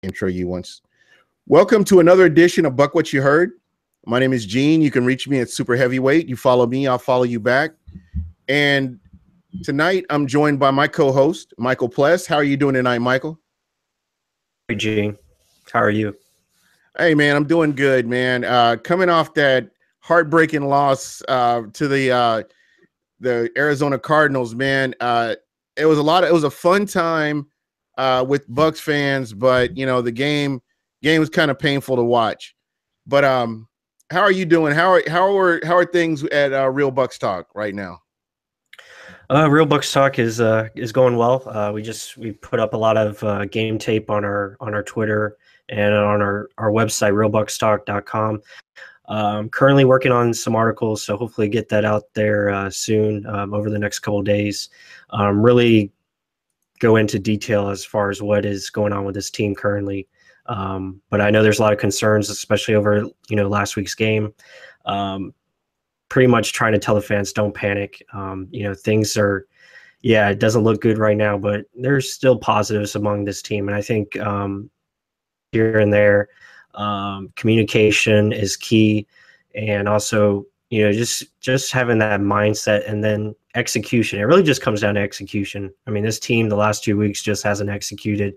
intro you once. Welcome to another edition of Buck What You Heard. My name is Gene. You can reach me at Super Heavyweight. You follow me, I'll follow you back. And tonight I'm joined by my co-host, Michael Pless. How are you doing tonight, Michael? Hey, Gene. How are you? Hey, man, I'm doing good, man. Coming off that heartbreaking loss to the Arizona Cardinals, man. It was a fun time with Bucs fans, but the game was kind of painful to watch. But how are you doing? How are things at Real Bucs Talk right now? Real Bucs Talk is going well. We put up a lot of game tape on our Twitter and on our website realbuckstalk.com. Currently working on some articles, so hopefully get that out there soon over the next couple of days. Really go into detail as far as what is going on with this team currently. But I know there's a lot of concerns, especially over last week's game. Pretty much trying to tell the fans don't panic. Things are, it doesn't look good right now, but there's still positives among this team, and I think here and there, communication is key, and also just having that mindset and then execution. It really just comes down to execution. I mean, this team the last 2 weeks just hasn't executed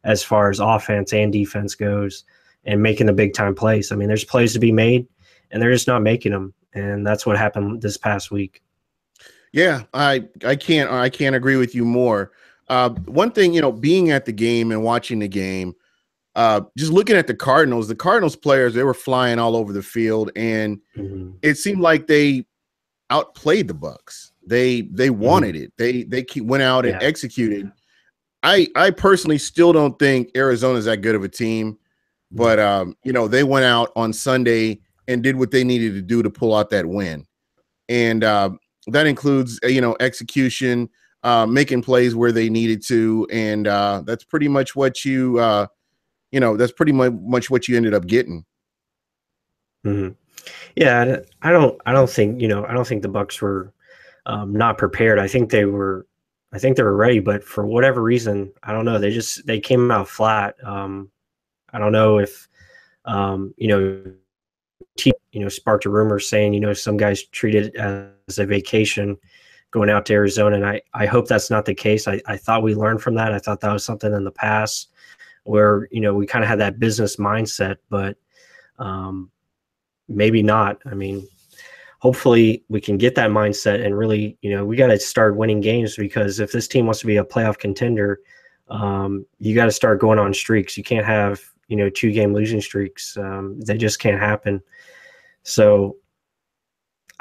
as far as offense and defense goes, and making the big time plays. I mean, there's plays to be made, and they're just not making them, and that's what happened this past week. Yeah, I can't agree with you more. One thing, being at the game and watching the game, just looking at the Cardinals players, they were flying all over the field, and it seemed like they outplayed the Bucs. They wanted it. They went out and executed. I personally still don't think Arizona's that good of a team, but they went out on Sunday and did what they needed to do to pull out that win, and that includes execution, making plays where they needed to, and that's pretty much what that's pretty much what you ended up getting. Yeah, I don't think the Bucs were not prepared. I think they were ready, but for whatever reason, I don't know. They came out flat. I don't know if sparked a rumor saying some guys treated it as a vacation going out to Arizona, and I hope that's not the case. I thought we learned from that. I thought that was something in the past where we kind of had that business mindset, but maybe not. I mean, hopefully we can get that mindset and really, we got to start winning games, because if this team wants to be a playoff contender, you got to start going on streaks. You can't have 2-game losing streaks. They just can't happen. So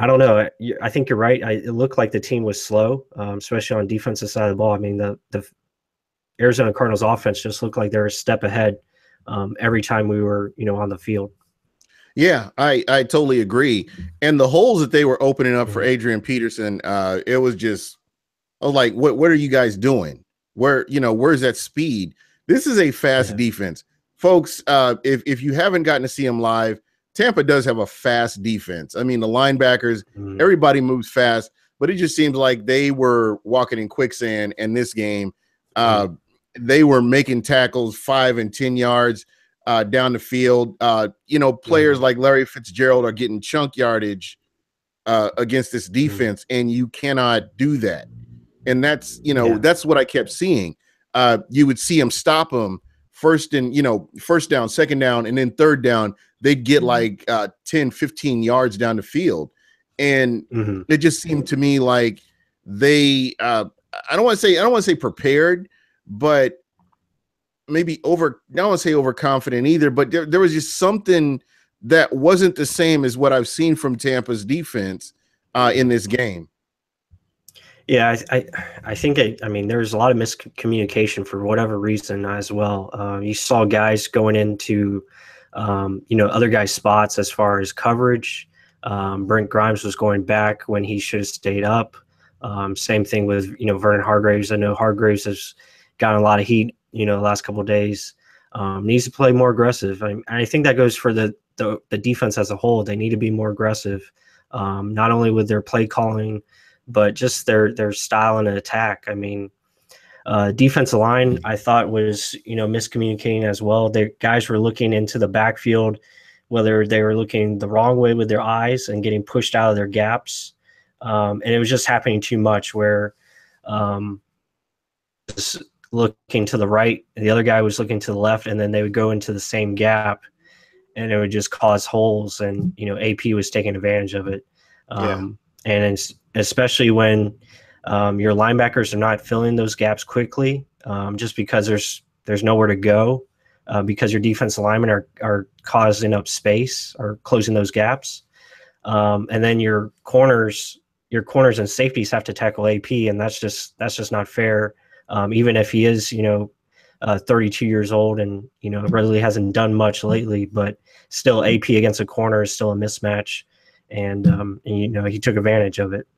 I don't know. I think you're right. It looked like the team was slow, especially on defensive side of the ball. I mean, the Arizona Cardinals offense just looked like they're a step ahead every time we were, on the field. Yeah, I totally agree. And the holes that they were opening up for Adrian Peterson, it was just, I was like, what are you guys doing? Where's that speed? This is a fast defense. Folks, if you haven't gotten to see them live, Tampa does have a fast defense. I mean, the linebackers, everybody moves fast, but it just seems like they were walking in quicksand in this game. They were making tackles 5 and 10 yards down the field. Players like Larry Fitzgerald are getting chunk yardage against this defense, and you cannot do that. And that's what I kept seeing. You would see them stop them first down, second down, and then third down. They'd get like 10, 15 yards down the field. And it just seemed to me like they I don't want to say prepared, but maybe I don't want to say overconfident either, but there was just something that wasn't the same as what I've seen from Tampa's defense in this game. Yeah, I think there's a lot of miscommunication for whatever reason as well. You saw guys going into other guys' spots as far as coverage. Brent Grimes was going back when he should have stayed up. Same thing with Vernon Hargreaves. I know Hargreaves has gotten a lot of heat the last couple of days. Needs to play more aggressive. I think that goes for the defense as a whole. They need to be more aggressive, not only with their play calling, but just their style and attack. I mean, Defensive line, I thought was, miscommunicating as well. The guys were looking into the backfield, whether they were looking the wrong way with their eyes and getting pushed out of their gaps. And it was just happening too much where just looking to the right, the other guy was looking to the left, and then they would go into the same gap and it would just cause holes. And, AP was taking advantage of it. And especially when your linebackers are not filling those gaps quickly, just because there's nowhere to go, because your defensive linemen are causing up space or closing those gaps. And then your corners and safeties have to tackle AP, and that's just not fair. Even if he is, 32 years old and, really hasn't done much lately, but still AP against a corner is still a mismatch. And he took advantage of it.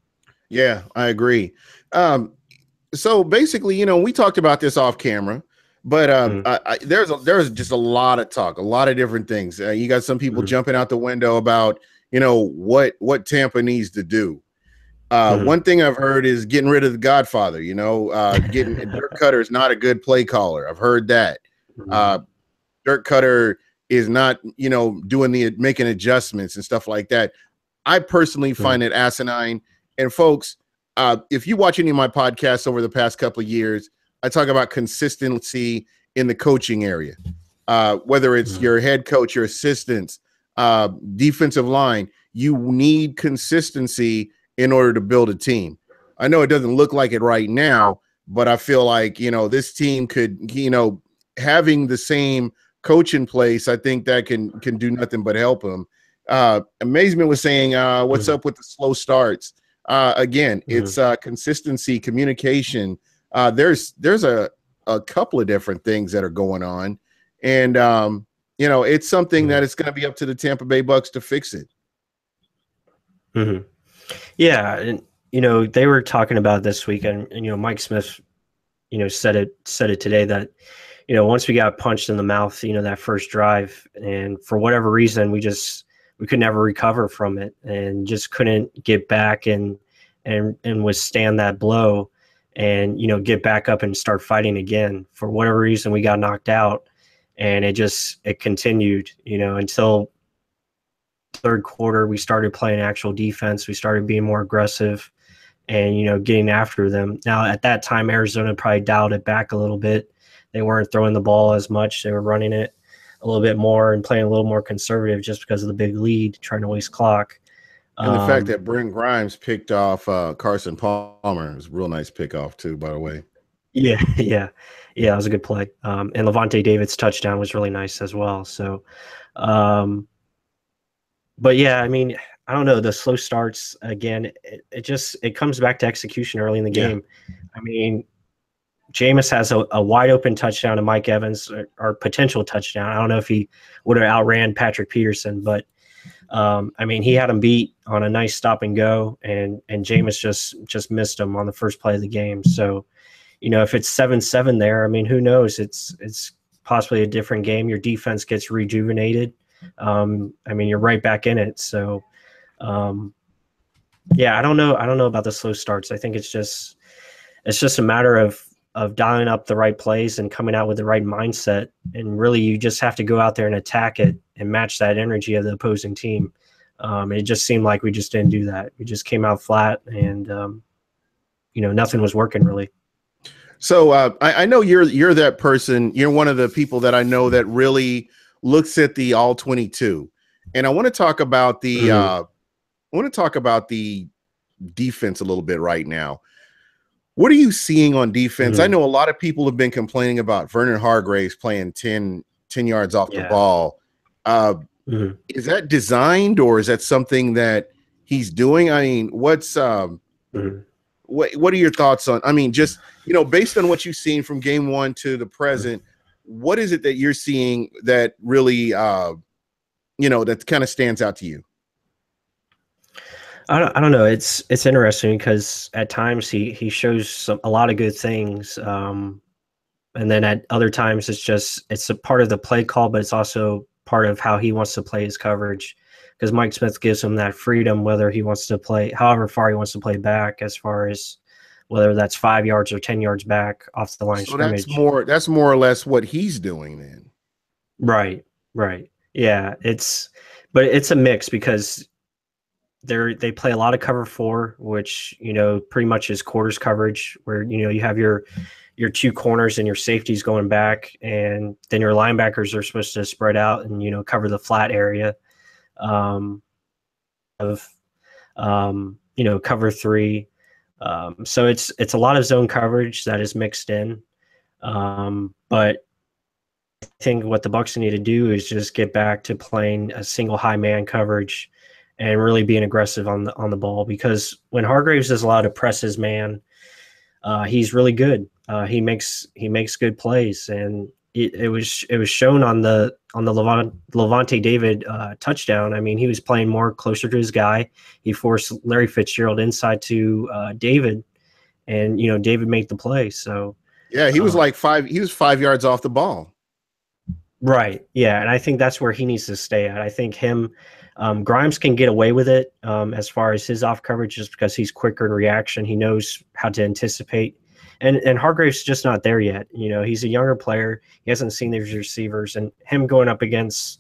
Yeah, I agree. So basically, we talked about this off camera, but there's just a lot of talk, a lot of different things. You got some people jumping out the window about, what Tampa needs to do. One thing I've heard is getting rid of the Godfather. Getting Dirk Cutter is not a good play caller. I've heard that. Dirk Cutter is not, making adjustments and stuff like that. I personally find it asinine. And folks, if you watch any of my podcasts over the past couple of years, I talk about consistency in the coaching area, whether it's your head coach, your assistants, defensive line. You need consistency in order to build a team. I know it doesn't look like it right now, but I feel like, this team could, having the same coach in place, I think that can do nothing but help them. Amazement was saying, what's up with the slow starts? Again, it's consistency, communication. There's a couple of different things that are going on, and it's something that it's going to be up to the Tampa Bay Bucs to fix it. Yeah, and they were talking about this week, and Mike Smith, said it today that once we got punched in the mouth, that first drive, and for whatever reason, we could never recover from it and just couldn't get back and withstand that blow and, get back up and start fighting again. For whatever reason, we got knocked out, and it continued, until third quarter. We started playing actual defense. We started being more aggressive and, getting after them. Now, at that time, Arizona probably dialed it back a little bit. They weren't throwing the ball as much. They were running it a little bit more and playing a little more conservative just because of the big lead, trying to waste clock. And the fact that Brent Grimes picked off Carson Palmer was a real nice pickoff too, by the way. Yeah, that was a good play. And Levante David's touchdown was really nice as well. So, but yeah, I mean, I don't know, the slow starts again. It comes back to execution early in the game. Yeah. I mean, Jameis has a wide open touchdown to Mike Evans, or potential touchdown. I don't know if he would have outran Patrick Peterson, but I mean, he had him beat on a nice stop and go, and Jameis just missed him on the first play of the game. So, if it's 7-7 there, I mean, who knows? It's possibly a different game. Your defense gets rejuvenated. I mean, you're right back in it. So, yeah, I don't know about the slow starts. I think it's just a matter of dialing up the right plays and coming out with the right mindset. And really, you just have to go out there and attack it and match that energy of the opposing team. It just seemed like we just didn't do that. We just came out flat, and nothing was working really. So I know you're that person. You're one of the people that I know that really looks at the all 22, and I want to talk about the defense a little bit right now. What are you seeing on defense? I know a lot of people have been complaining about Vernon Hargreaves playing 10 yards off the ball. Is that designed, or is that something that he's doing? I mean, what's what are your thoughts on? I mean, just based on what you've seen from game one to the present, what is it that you're seeing that really that kind of stands out to you? I don't know. It's interesting because at times he shows a lot of good things, and then at other times it's a part of the play call, but it's also part of how he wants to play his coverage. Because Mike Smith gives him that freedom, whether he wants to play, however far he wants to play back, as far as whether that's 5 yards or 10 yards back off the line of So that's scrimmage. more or less what he's doing then. Right, right. Yeah, but it's a mix because they play a lot of cover four, which pretty much is quarters coverage, where you have your two corners and your safeties going back, and then your linebackers are supposed to spread out and cover the flat area of cover three. So it's a lot of zone coverage that is mixed in, but I think what the Bucs need to do is just get back to playing a single high man coverage and really being aggressive on the ball, because when Hargraves is allowed to press his man, he's really good. He makes good plays, and it was shown on the Levante David touchdown. I mean, he was playing more closer to his guy. He forced Larry Fitzgerald inside to David, and David made the play. So yeah, he was like 5 yards off the ball. Right. Yeah. And I think that's where he needs to stay at. I think Grimes can get away with it as far as his off coverage, just because he's quicker in reaction. He knows how to anticipate. And Hargrave's just not there yet. He's a younger player. He hasn't seen these receivers, and him going up against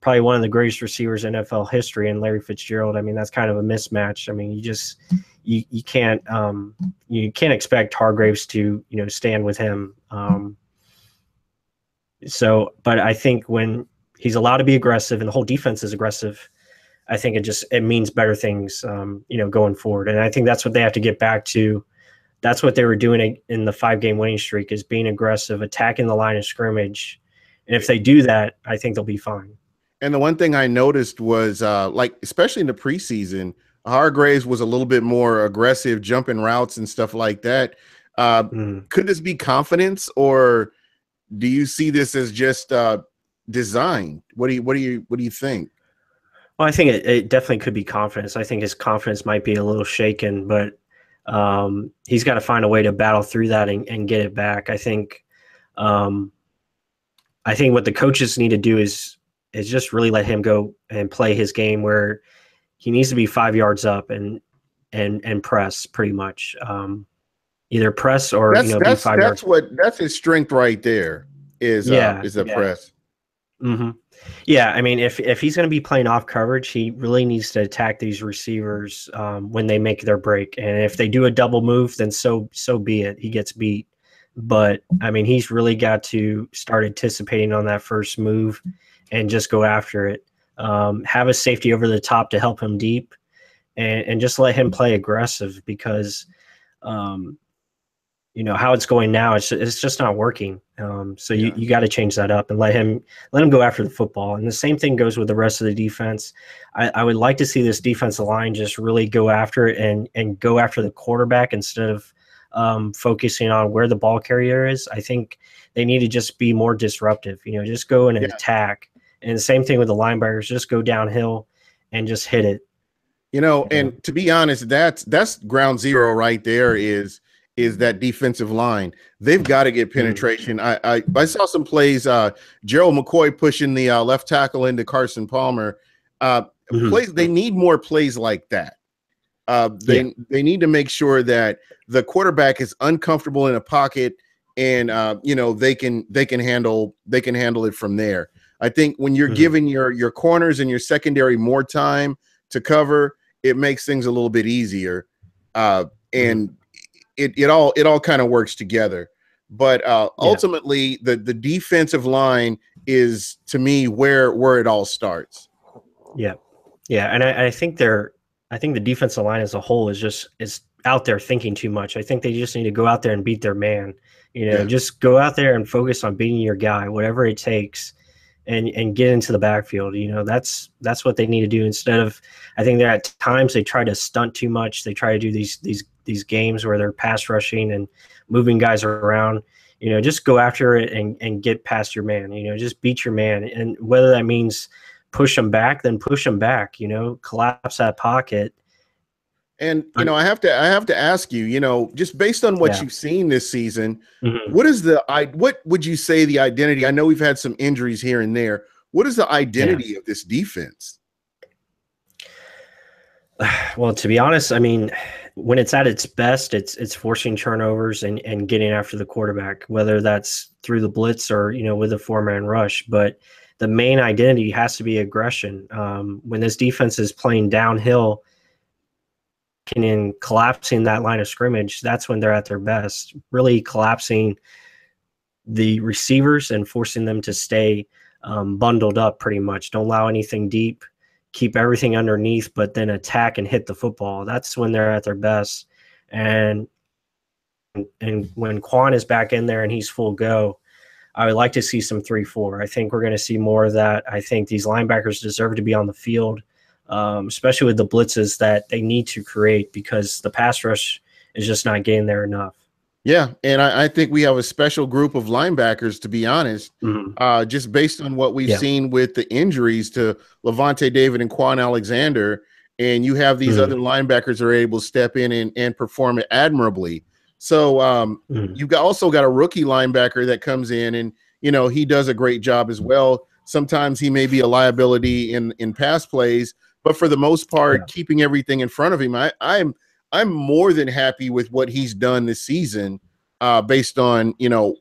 probably one of the greatest receivers in NFL history and Larry Fitzgerald. I mean, that's kind of a mismatch. I mean, you can't expect Hargraves to, stand with him. But I think when he's allowed to be aggressive and the whole defense is aggressive, I think it means better things, going forward. And I think that's what they have to get back to. That's what they were doing in the 5-game winning streak, is being aggressive, attacking the line of scrimmage. And if they do that, I think they'll be fine. And the one thing I noticed was, especially in the preseason, Hargraves was a little bit more aggressive, jumping routes and stuff like that. Could this be confidence, or do you see this as just design? What do you think? Well, I think it definitely could be confidence. I think his confidence might be a little shaken, but he's got to find a way to battle through that and get it back. I think what the coaches need to do is just really let him go and play his game, where he needs to be 5 yards up and press pretty much. Either press or be 5 yards. That's his strength right there. Is the press. Mm-hmm. Yeah, I mean, if he's going to be playing off coverage, he really needs to attack these receivers when they make their break. And if they do a double move, then so be it. He gets beat. But I mean, he's really got to start anticipating on that first move and just go after it. Have a safety over the top to help him deep, and just let him play aggressive, because how it's going now, it's just not working. You got to change that up and let him go after the football. And the same thing goes with the rest of the defense. I would like to see this defensive line just really go after it and go after the quarterback instead of focusing on where the ball carrier is. I think they need to just be more disruptive, just go in and attack. And the same thing with the linebackers, just go downhill and just hit it. And to be honest, that's ground zero right there, is that defensive line. They've got to get penetration. I saw some plays, Gerald McCoy pushing the left tackle into Carson Palmer. Plays, they need more plays like that. They need to make sure that the quarterback is uncomfortable in a pocket, and they can handle it from there. I think when you're giving your corners and your secondary more time to cover, it makes things a little bit easier. And it all kind of works together. But ultimately, the defensive line is, to me, where it all starts. Yeah, and I think the defensive line as a whole is out there thinking too much. I think they just need to go out there and beat their man. Just go out there and focus on beating your guy, whatever it takes, and get into the backfield. That's what they need to do, instead of, I think that at times they try to stunt too much. They try to do these games where they're pass rushing and moving guys around. Just go after it and get past your man. Just beat your man, and whether that means push them back, then push them back. Collapse that pocket. And I have to ask you, just based on what you've seen this season, what would you say the identity? I know we've had some injuries here and there. What is the identity of this defense? Well, to be honest, I mean, when it's at its best, it's forcing turnovers and getting after the quarterback, whether that's through the blitz or, with a 4-man rush. But the main identity has to be aggression. When this defense is playing downhill and collapsing that line of scrimmage, that's when they're at their best, really collapsing the receivers and forcing them to stay bundled up pretty much. Don't allow anything deep, keep everything underneath, but then attack and hit the football. That's when they're at their best. And when Quan is back in there and he's full go, I would like to see some 3-4. I think we're going to see more of that. I think these linebackers deserve to be on the field, especially with the blitzes that they need to create, because the pass rush is just not getting there enough. Yeah, and I think we have a special group of linebackers, to be honest, just based on what we've seen with the injuries to Levante David and Quan Alexander, and you have these other linebackers that are able to step in and perform admirably. So you've also got a rookie linebacker that comes in, and he does a great job as well. Sometimes he may be a liability in pass plays, but for the most part, keeping everything in front of him, I'm more than happy with what he's done this season, based on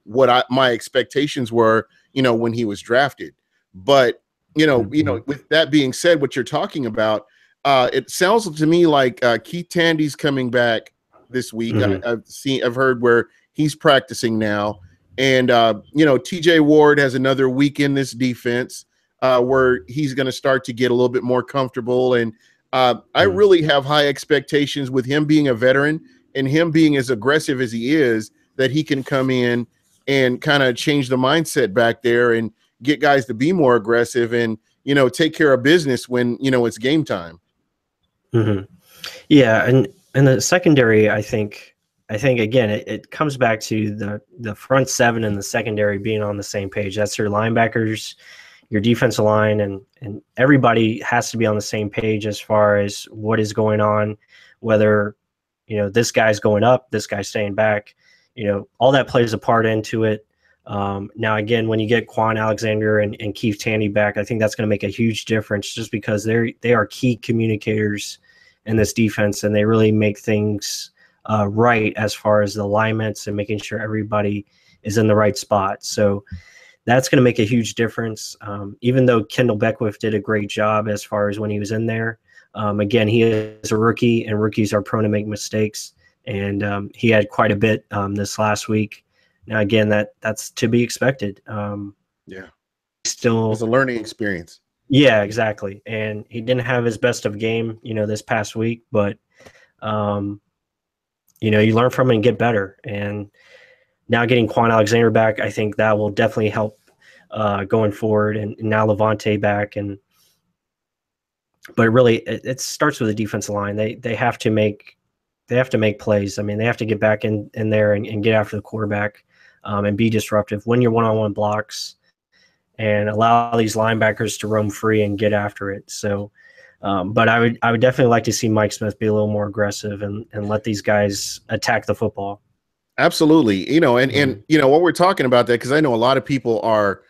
what my expectations were, when he was drafted. But with that being said, what you're talking about, it sounds to me like Keith Tandy's coming back this week. I've heard where he's practicing now, and TJ Ward has another week in this defense where he's going to start to get a little bit more comfortable. And I really have high expectations with him being a veteran and him being as aggressive as he is, that he can come in and kind of change the mindset back there and get guys to be more aggressive and, take care of business when, it's game time. Yeah. And the secondary, I think again, it comes back to the front seven and the secondary being on the same page. That's your linebackers, your defensive line, and everybody has to be on the same page as far as what is going on, whether, this guy's going up, this guy's staying back, all that plays a part into it. Now, again, when you get Quan Alexander and Keith Tandy back, I think that's going to make a huge difference, just because they are key communicators in this defense, and they really make things right as far as the alignments and making sure everybody is in the right spot. So that's going to make a huge difference. Even though Kendall Beckwith did a great job as far as when he was in there, again, he is a rookie, and rookies are prone to make mistakes. And he had quite a bit this last week. Now, again, that's to be expected. Still, it's a learning experience. Yeah, exactly. And he didn't have his best of game, this past week, but you learn from it and get better. And now getting Quan Alexander back, I think that will definitely help going forward. And now Levante back, but really it starts with the defensive line. They have to make plays. I mean, they have to get back in there and get after the quarterback and be disruptive, win your one-on-one blocks, and allow these linebackers to roam free and get after it. So, but I would definitely like to see Mike Smith be a little more aggressive and let these guys attack the football. Absolutely. And what we're talking about that, because I know a lot of people are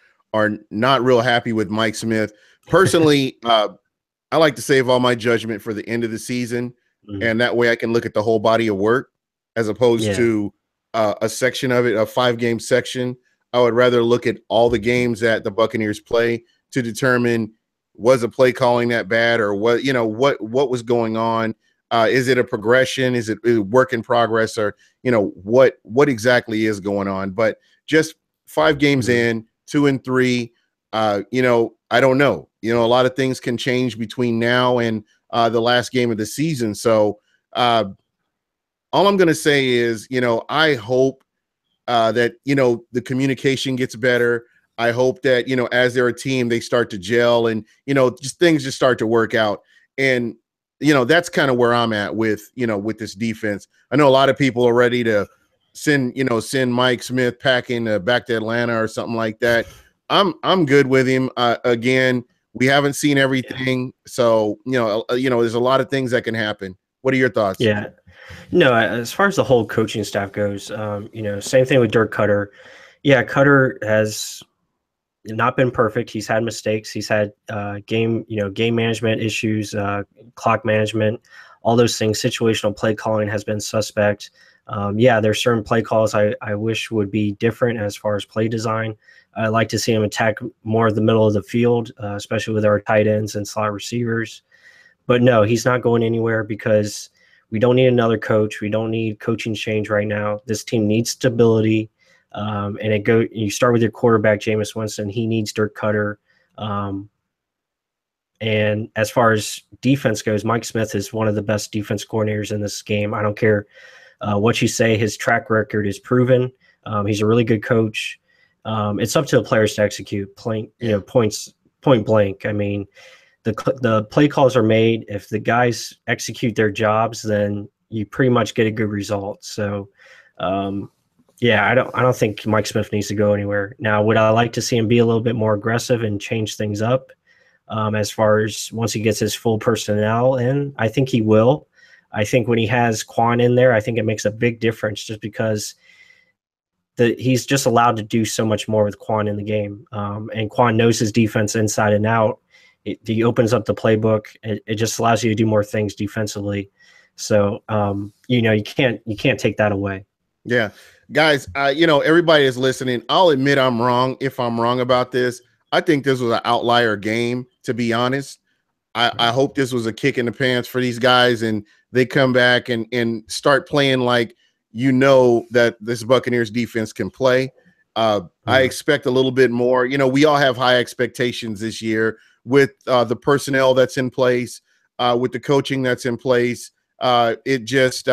not real happy with Mike Smith. Personally, I like to save all my judgment for the end of the season. And that way I can look at the whole body of work as opposed to a section of it, a 5-game section. I would rather look at all the games that the Buccaneers play to determine, was a play calling that bad, or what was going on? Is it a progression? Is it a work in progress, or what exactly is going on? But just 5 games in, 2-3, I don't know. A lot of things can change between now and the last game of the season. So all I'm going to say is, I hope that, the communication gets better. I hope that, as they're a team, they start to gel and, things just start to work out. And, that's kind of where I'm at with this defense. I know a lot of people are ready to send Mike Smith packing back to Atlanta or something like that. I'm good with him. Again, we haven't seen everything. So, there's a lot of things that can happen. What are your thoughts? Yeah. No, as far as the whole coaching staff goes, same thing with Dirk Cutter. Yeah, Cutter has not been perfect. He's had mistakes. He's had game management issues, clock management, all those things. Situational play calling has been suspect. Yeah, there's certain play calls I wish would be different as far as play design. I'd like to see him attack more of the middle of the field, especially with our tight ends and slot receivers. But no, he's not going anywhere because we don't need another coach. We don't need coaching change right now. This team needs stability. And you start with your quarterback, Jameis Winston. He needs Dirk Cutter. And as far as defense goes, Mike Smith is one of the best defense coordinators in this game. I don't care what you say. His track record is proven. He's a really good coach. It's up to the players to execute point blank. I mean, the play calls are made. If the guys execute their jobs, then you pretty much get a good result. So, yeah, I don't think Mike Smith needs to go anywhere. Now, would I like to see him be a little bit more aggressive and change things up? As far as once he gets his full personnel in, I think he will. I think when he has Quan in there, I think it makes a big difference just because he's just allowed to do so much more with Quan in the game. And Quan knows his defense inside and out. He opens up the playbook. It just allows you to do more things defensively. So, you can't take that away. Yeah, guys, everybody is listening. I'll admit I'm wrong if I'm wrong about this. I think this was an outlier game, to be honest. I hope this was a kick in the pants for these guys and they come back and start playing like that this Buccaneers defense can play. I expect a little bit more. We all have high expectations this year with the personnel that's in place, with the coaching that's in place. It just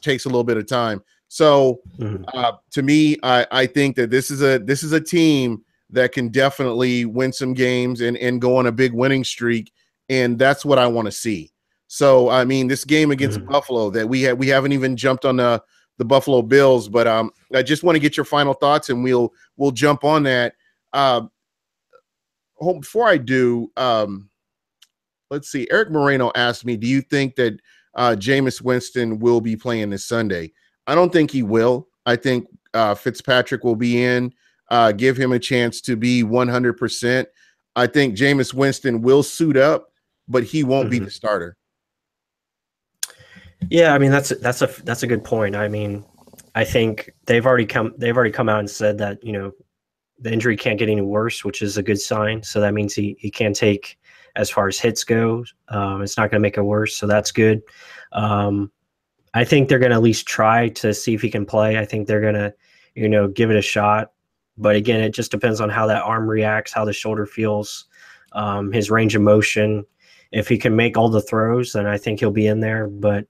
takes a little bit of time. So to me, I think that this is a team that can definitely win some games and go on a big winning streak. And that's what I want to see. So, I mean, this game against Buffalo that we haven't even jumped on the Buffalo Bills, but I just want to get your final thoughts and we'll jump on that. Before I do, let's see. Eric Moreno asked me, do you think that Jameis Winston will be playing this Sunday? I don't think he will. I think Fitzpatrick will be in, give him a chance to be 100%. I think Jameis Winston will suit up, but he won't be the starter. Yeah, I mean that's a good point. I mean, I think they've already come out and said that the injury can't get any worse, which is a good sign. So that means he can take, as far as hits go, it's not going to make it worse. So that's good. I think they're going to at least try to see if he can play. I think they're going to give it a shot. But again, it just depends on how that arm reacts, how the shoulder feels, his range of motion. If he can make all the throws, then I think he'll be in there. But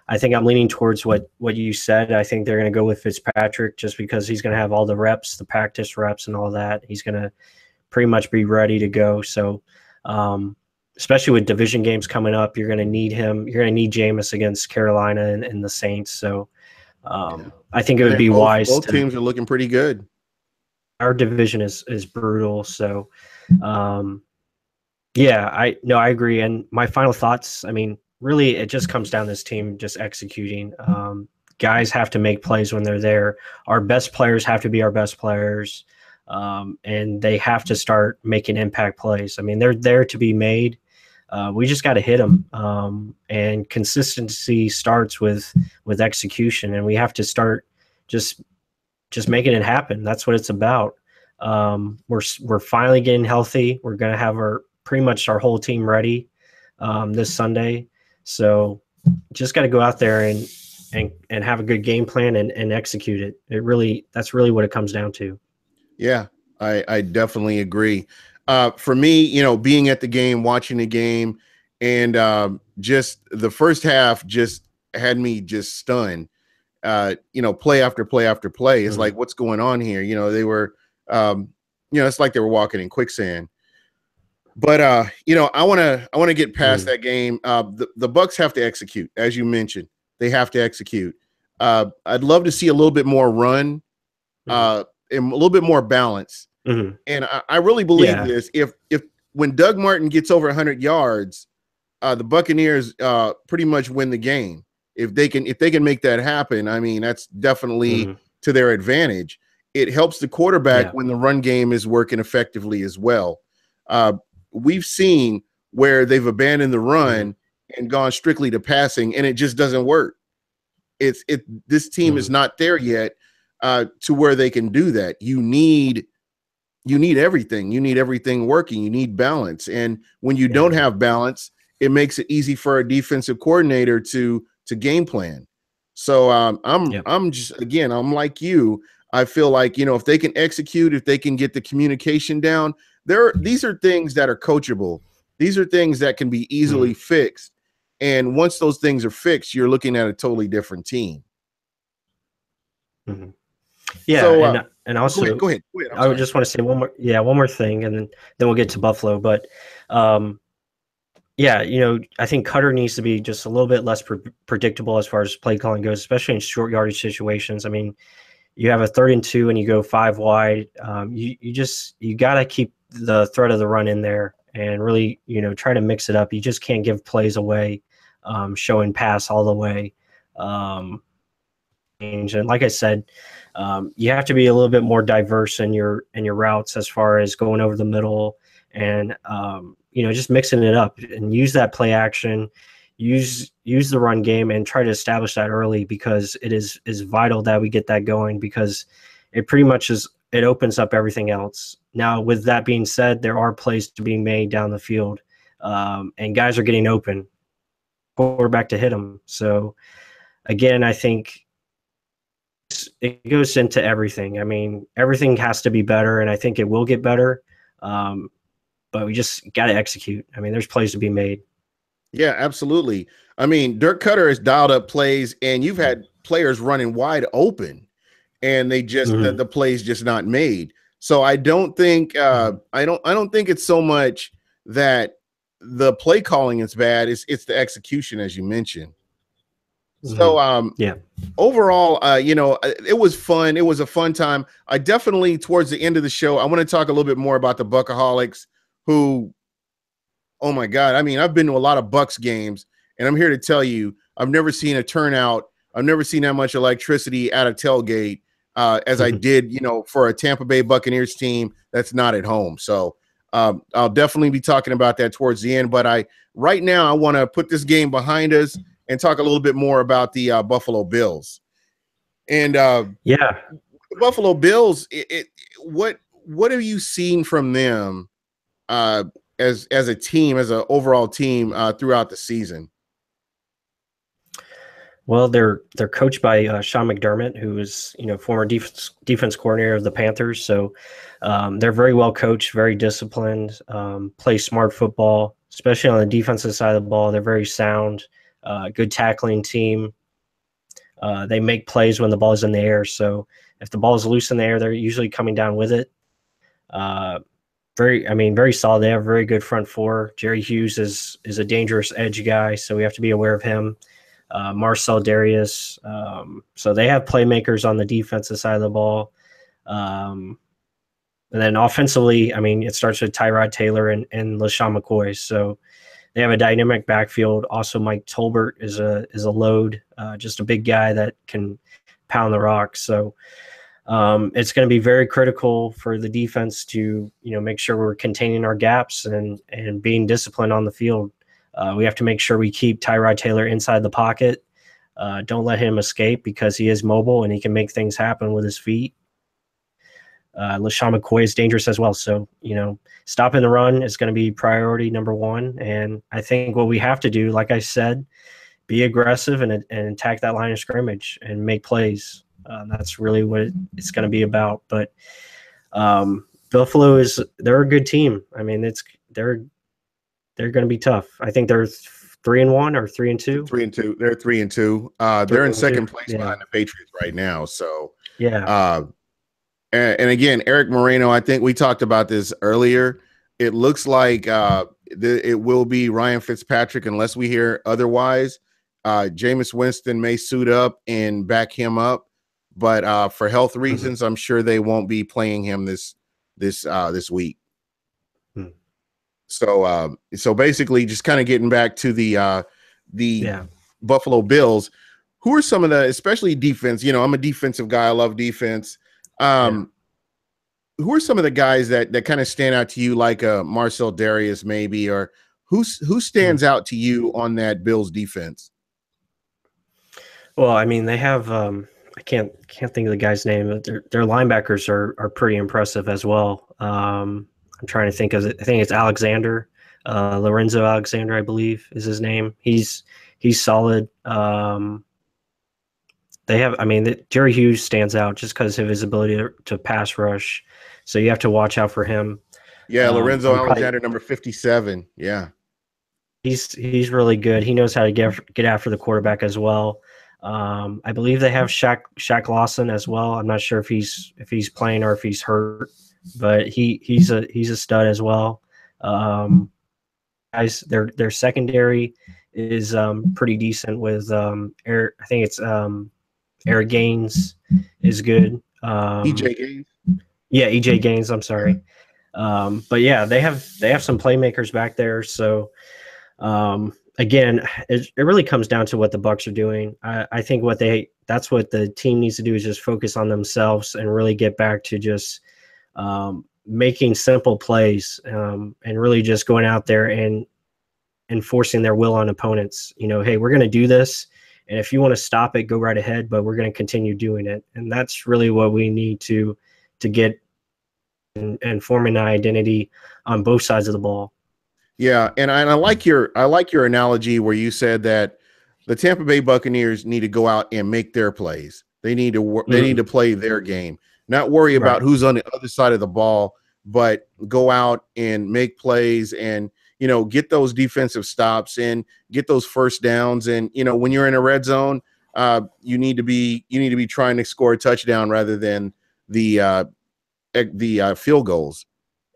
I think I'm leaning towards what you said. I think they're going to go with Fitzpatrick just because he's going to have all the reps, the practice reps and all that. He's going to pretty much be ready to go. So especially with division games coming up, you're going to need him. You're going to need Jameis against Carolina and the Saints. So I think it would be wise. Both teams are looking pretty good. Our division is brutal. So yeah, I agree. And my final thoughts, I mean, really, it just comes down to this team just executing. Guys have to make plays when they're there. Our best players have to be our best players, and they have to start making impact plays. I mean, they're there to be made. We just got to hit them, and consistency starts with execution, and we have to start just making it happen. That's what it's about. We're finally getting healthy. We're going to have pretty much our whole team ready this Sunday. So just got to go out there and have a good game plan and execute it. That's really what it comes down to. Yeah, I definitely agree. For me, being at the game, watching the game, and just the first half just had me just stunned. Play after play after play. It's like, what's going on here? They were, it's like they were walking in quicksand. But I want to get past that game. The Bucs have to execute, as you mentioned. They have to execute. I'd love to see a little bit more run, and a little bit more balance. And I really believe this. If when Doug Martin gets over 100 yards, the Buccaneers pretty much win the game. If they can make that happen, I mean, that's definitely to their advantage. It helps the quarterback when the run game is working effectively as well. We've seen where they've abandoned the run and gone strictly to passing, and it just doesn't work. This team is not there yet to where they can do that. You need everything. You need everything working. You need balance. And when you don't have balance, it makes it easy for a defensive coordinator to game plan. So I'm just, again, I'm like you. I feel like, if they can execute, if they can get the communication down, these are things that are coachable. These are things that can be easily fixed. And once those things are fixed, you're looking at a totally different team. Yeah, so, and also go ahead. I would just want to say one more thing, and then we'll get to Buffalo. But yeah, I think Cutter needs to be just a little bit less predictable as far as play calling goes, especially in short yardage situations. I mean, you have a 3rd and 2 and you go 5 wide. You got to keep the threat of the run in there and really, try to mix it up. You just can't give plays away, showing pass all the way. And like I said, you have to be a little bit more diverse in your routes as far as going over the middle and just mixing it up and use that play action, use the run game and try to establish that early, because it is vital that we get that going, because it pretty much it opens up everything else. Now, with that being said, there are plays to be made down the field, and guys are getting open, quarterback to hit them. So again, I think it goes into everything. I mean, everything has to be better, and I think it will get better. But we just got to execute. I mean, there's plays to be made. Yeah, absolutely. I mean, Dirk Cutter has dialed up plays, and you've had players running wide open, and they just the plays just not made. So I don't think I don't think it's so much that the play calling is bad. It's the execution, as you mentioned. So overall, it was fun. It was a fun time. I definitely, towards the end of the show, I want to talk a little bit more about the Buckaholics, who, oh my God, I mean, I've been to a lot of Bucs games, and I'm here to tell you, I've never seen a turnout. I've never seen that much electricity at a tailgate as I did, for a Tampa Bay Buccaneers team that's not at home. So I'll definitely be talking about that towards the end. But right now, I want to put this game behind us and talk a little bit more about the Buffalo Bills. And the Buffalo Bills, what have you seen from them as a team, as an overall team throughout the season? Well, they're coached by Sean McDermott, who is former defense coordinator of the Panthers. So they're very well coached, very disciplined, play smart football, especially on the defensive side of the ball. They're very sound, good tackling team. They make plays when the ball is in the air. So if the ball is loose in the air, they're usually coming down with it. Very solid. They have a very good front four. Jerry Hughes is a dangerous edge guy, so we have to be aware of him. Marcel Darius. So they have playmakers on the defensive side of the ball. And then offensively, it starts with Tyrod Taylor and LaShawn McCoy. So they have a dynamic backfield. Also, Mike Tolbert is a load, just a big guy that can pound the rock. So it's going to be very critical for the defense to make sure we're containing our gaps and being disciplined on the field. We have to make sure we keep Tyrod Taylor inside the pocket. Don't let him escape, because he is mobile and he can make things happen with his feet. LaShawn McCoy is dangerous as well. So, stopping the run is going to be priority number one. And I think what we have to do, like I said, be aggressive and attack that line of scrimmage and make plays. That's really what it's going to be about. But Buffalo they're a good team. They're going to be tough. I think they're 3-1 or 3-2. 3-2. They're 3-2. They're in second place behind the Patriots right now. So and again, Eric Moreno, I think we talked about this earlier. It looks like it will be Ryan Fitzpatrick unless we hear otherwise. Jameis Winston may suit up and back him up, but for health reasons, I'm sure they won't be playing him this week. So basically, just kind of getting back to the Buffalo Bills. Who are some of the, especially defense? I'm a defensive guy. I love defense. Who are some of the guys that kind of stand out to you, like Marcel Darius maybe, or who stands out to you on that Bills defense? Well, I mean, they have I can't think of the guy's name, but their linebackers are pretty impressive as well. I'm trying to think of it. I think it's Alexander, Lorenzo Alexander, I believe is his name. He's solid. They have, I mean, Jerry Hughes stands out just because of his ability to pass rush. So you have to watch out for him. Yeah, Lorenzo Alexander, number 57. Yeah. He's really good. He knows how to get after the quarterback as well. I believe they have Shaq Lawson as well. I'm not sure if he's playing or if he's hurt, but he's a stud as well. Guys, their secondary is pretty decent with Eric. I think it's Eric Gaines is good. EJ Gaines. Yeah, EJ Gaines. I'm sorry. But yeah, they have some playmakers back there. So again, it really comes down to what the Bucs are doing. I think that's what the team needs to do is just focus on themselves and really get back to just making simple plays and really just going out there and enforcing their will on opponents. You know, hey, we're going to do this. And if you want to stop it, go right ahead, but we're going to continue doing it. And that's really what we need to get and form an identity on both sides of the ball. Yeah, and I like your analogy where you said that the Tampa Bay Buccaneers need to go out and make their plays. They need to play their game, not worry about who's on the other side of the ball, but go out and make plays and get those defensive stops and get those first downs. And when you're in a red zone, you need to be trying to score a touchdown rather than the field goals.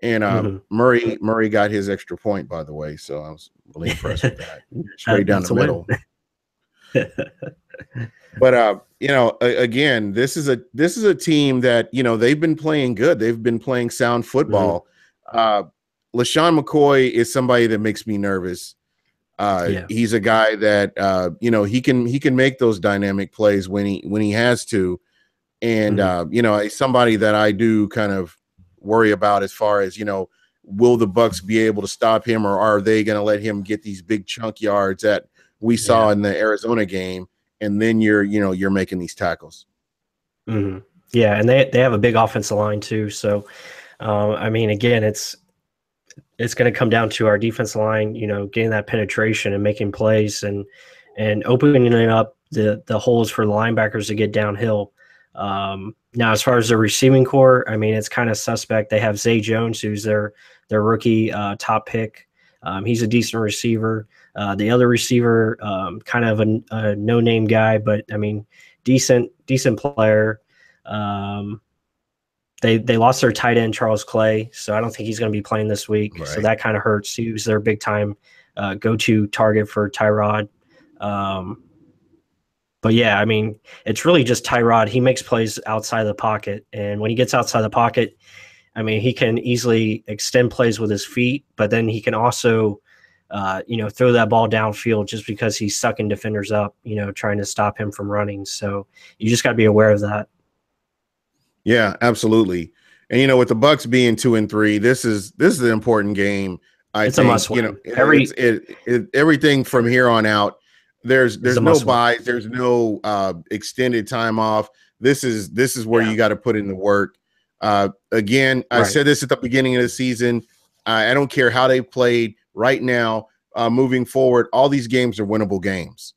And Murray got his extra point, by the way, so I was really impressed with that. Straight down the middle. But again, this is a team that they've been playing good. They've been playing sound football. LaShawn McCoy is somebody that makes me nervous. He's a guy that he can make those dynamic plays when he has to, and somebody that I do kind of worry about as far as will the Bucs be able to stop him, or are they going to let him get these big chunk yards that we saw in the Arizona game, and then you're making these tackles. Yeah, and they have a big offensive line too. So I mean, again, it's going to come down to our defensive line, getting that penetration and making plays and opening up the holes for the linebackers to get downhill. Now, as far as the receiving core, I mean, it's kind of suspect. They have Zay Jones, who's their rookie top pick. He's a decent receiver. The other receiver, kind of a no-name guy, but I mean, decent player. They lost their tight end, Charles Clay, so I don't think he's going to be playing this week. Right. So that kind of hurts. He was their big-time go-to target for Tyrod. But yeah, I mean, it's really just Tyrod. He makes plays outside the pocket, and when he gets outside the pocket, I mean, he can easily extend plays with his feet, but then he can also, throw that ball downfield just because he's sucking defenders up, trying to stop him from running. So you just got to be aware of that. Yeah, absolutely. And with the Bucs being 2-3, this is an important game. It's a must win. Everything from here on out. There's no buys. There's no extended time off. This is where you got to put in the work. Again, I said this at the beginning of the season. I don't care how they played right now. Moving forward, all these games are winnable games.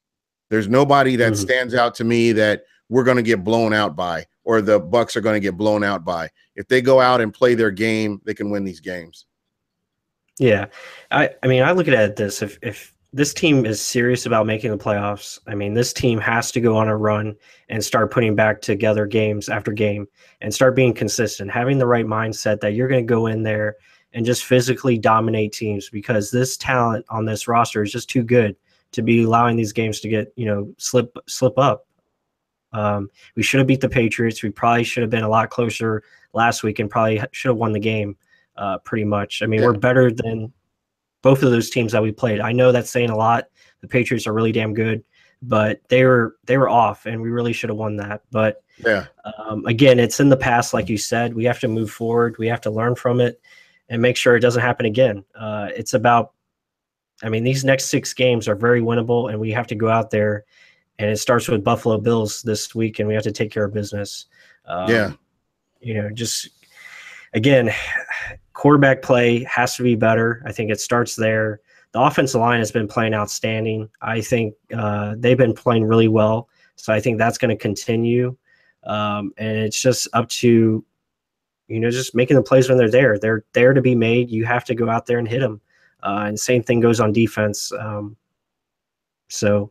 There's nobody that stands out to me that we're going to get blown out by, or the Bucs are going to get blown out by. If they go out and play their game, they can win these games. Yeah, I mean, I look at it this: if this team is serious about making the playoffs, I mean, this team has to go on a run and start putting back together games after game and start being consistent, having the right mindset that you're going to go in there and just physically dominate teams, because this talent on this roster is just too good to be allowing these games to get, slip up. We should have beat the Patriots. We probably should have been a lot closer last week and probably should have won the game pretty much. I mean, we're better than both of those teams that we played. I know that's saying a lot. The Patriots are really damn good, but they were off, and we really should have won that. But again, it's in the past, like you said. We have to move forward. We have to learn from it and make sure it doesn't happen again. It's about I mean, these next 6 games are very winnable, and we have to go out there, and it starts with Buffalo Bills this week, and we have to take care of business. Yeah. Just again, quarterback play has to be better. I think it starts there. The offensive line has been playing outstanding. I think they've been playing really well. So I think that's going to continue. And it's just up to, just making the plays when they're there. They're there to be made. You have to go out there and hit them. And same thing goes on defense. So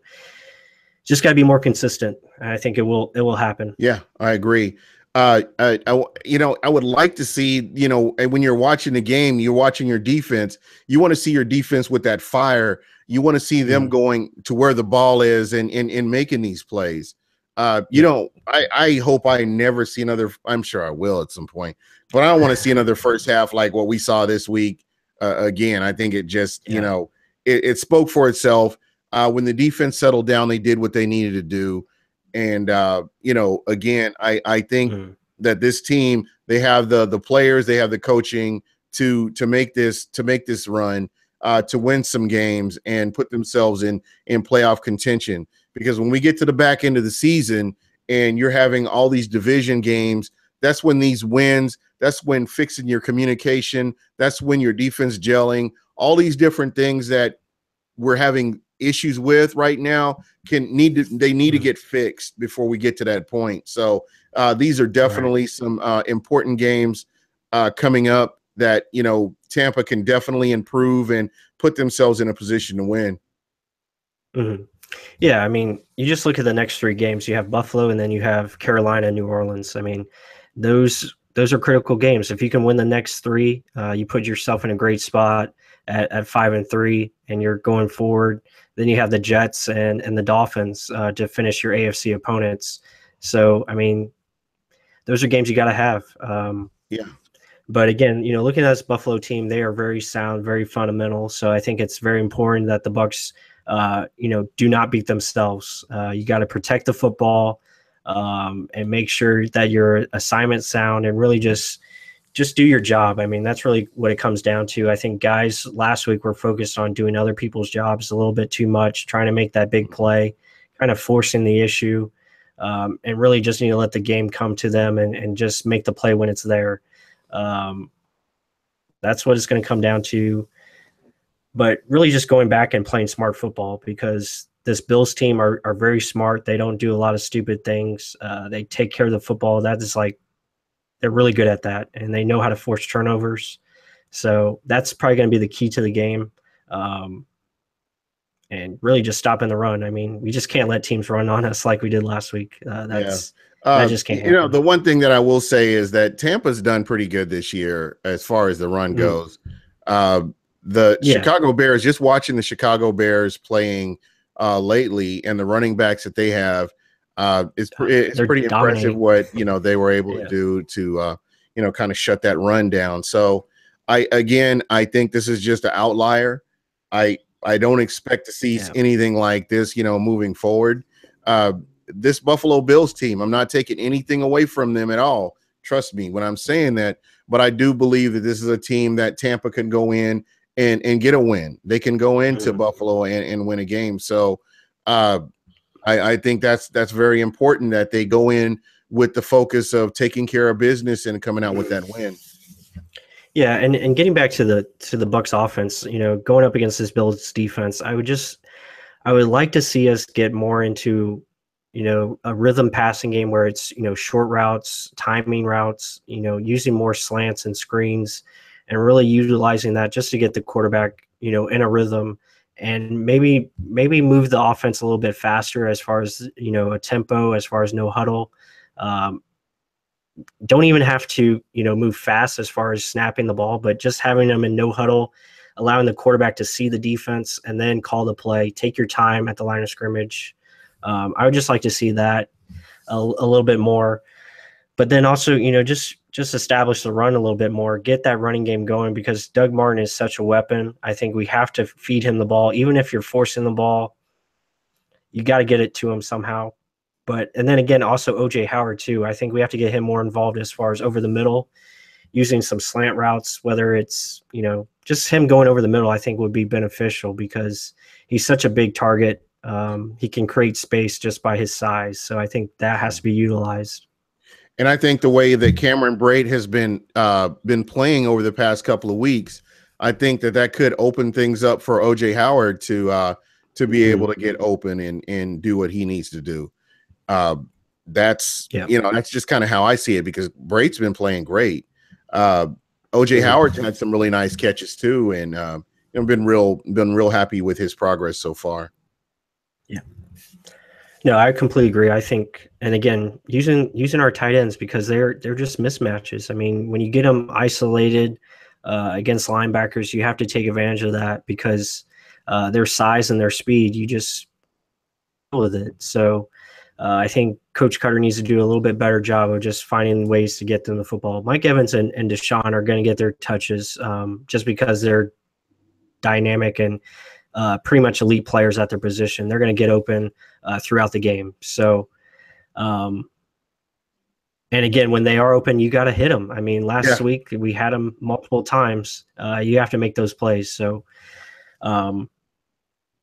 just got to be more consistent. I think it will happen. Yeah, I agree. I would like to see, when you're watching the game, you're watching your defense. You want to see your defense with that fire. You want to see them going to where the ball is and making these plays. I hope I never see another. I'm sure I will at some point, but I don't want to see another first half like what we saw this week. Again, I think it just, it spoke for itself. When the defense settled down, they did what they needed to do. And again, I think that this team, they have the players, they have the coaching to make this run, to win some games and put themselves in playoff contention. Because when we get to the back end of the season and you're having all these division games, that's when these wins, that's when fixing your communication, that's when your defense gelling, all these different things that we're having issues with right now they need to get fixed before we get to that point. So these are definitely some important games coming up that Tampa can definitely improve and put themselves in a position to win. Yeah, I mean, you just look at the next 3 games. You have Buffalo, and then you have Carolina, New Orleans. I mean, those are critical games. If you can win the next 3, you put yourself in a great spot at 5-3, and you're going forward. Then you have the Jets and the Dolphins to finish your AFC opponents. So, I mean, those are games you got to have. But again, looking at this Buffalo team, they are very sound, very fundamental. So I think it's very important that the Bucs, do not beat themselves. You got to protect the football and make sure that your assignment sound and really just do your job. I mean, that's really what it comes down to. I think guys last week were focused on doing other people's jobs a little bit too much, trying to make that big play, kind of forcing the issue, and really just need to let the game come to them and just make the play when it's there. That's what it's going to come down to. But really just going back and playing smart football, because this Bills team are very smart. They don't do a lot of stupid things. They take care of the football. That is they're really good at that, and they know how to force turnovers. So that's probably going to be the key to the game, and really just stopping the run. I mean, we just can't let teams run on us like we did last week. That just can't happen. The one thing that I will say is that Tampa's done pretty good this year as far as the run goes. Chicago Bears, just watching the Chicago Bears playing lately and the running backs that they have, it's pretty impressive what they were able to do to kind of shut that run down. So I think this is just an outlier. I don't expect to see anything like this moving forward. This Buffalo Bills team, I'm not taking anything away from them at all, trust me when I'm saying that, but I do believe that this is a team that Tampa can go in and get a win. They can go into Buffalo and win a game. So I think that's very important that they go in with the focus of taking care of business and coming out with that win. Yeah, and getting back to the Bucs offense, going up against this Bills defense, I would like to see us get more into a rhythm passing game where it's short routes, timing routes, using more slants and screens, and really utilizing that just to get the quarterback in a rhythm. And maybe move the offense a little bit faster as far as a tempo, as far as no huddle. Don't even have to move fast as far as snapping the ball, but just having them in no huddle, allowing the quarterback to see the defense and then call the play. Take your time at the line of scrimmage. I would just like to see that a little bit more. But then also just establish the run a little bit more, get that running game going, because Doug Martin is such a weapon. I think we have to feed him the ball. Even if you're forcing the ball, you got to get it to him somehow. And then again, also O.J. Howard too. I think we have to get him more involved as far as over the middle, using some slant routes, whether it's, just him going over the middle, I think would be beneficial because he's such a big target. He can create space just by his size. So I think that has to be utilized. And I think the way that Cameron Brate has been playing over the past couple of weeks, I think that could open things up for OJ Howard to be able to get open and do what he needs to do. That's that's just kind of how I see it, because Brate's been playing great. OJ Howard's had some really nice catches too, and been real happy with his progress so far. Yeah. No, I completely agree. I think, and again, using our tight ends, because they're just mismatches. I mean, when you get them isolated against linebackers, you have to take advantage of that, because their size and their speed, you just deal with it. So I think Coach Cutter needs to do a little bit better job of just finding ways to get them the football. Mike Evans and Deshaun are going to get their touches just because they're dynamic and pretty much elite players at their position. They're going to get open throughout the game. So, and again, when they are open, you got to hit them. I mean, last week we had them multiple times. You have to make those plays. So,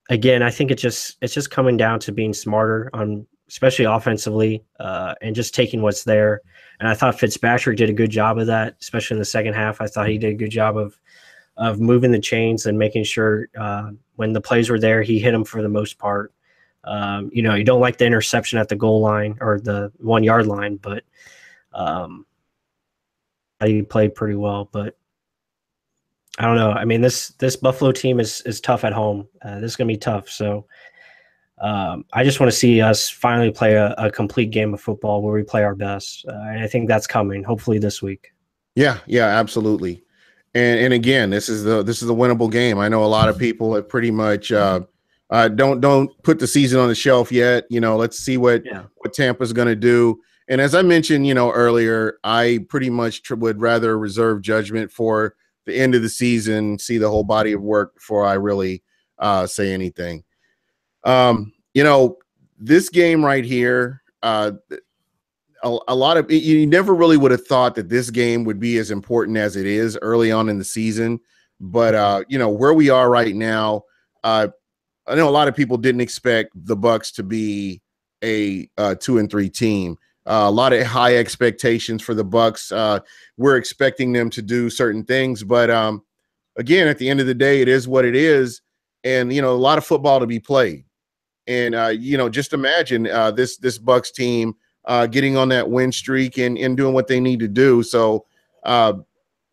again, I think it's just coming down to being smarter on, especially offensively, and just taking what's there. And I thought Fitzpatrick did a good job of that, especially in the second half. I thought he did a good job of moving the chains and making sure when the plays were there, he hit them for the most part. You don't like the interception at the goal line or the 1 yard line, but he played pretty well. But I don't know. I mean, this Buffalo team is tough at home. This is going to be tough. So I just want to see us finally play a complete game of football where we play our best. And I think that's coming, hopefully this week. Yeah, absolutely. And again, this is the winnable game. I know a lot of people have pretty much don't put the season on the shelf yet. Let's see what Tampa's going to do. And as I mentioned, earlier, I pretty much would rather reserve judgment for the end of the season, see the whole body of work before I really say anything. This game right here, a lot of you never really would have thought that this game would be as important as it is early on in the season. But, where we are right now, I know a lot of people didn't expect the Bucs to be a 2-3 team. A lot of high expectations for the Bucs. We're expecting them to do certain things, but again, at the end of the day, it is what it is, and a lot of football to be played. And just imagine this Bucs team getting on that win streak and doing what they need to do. So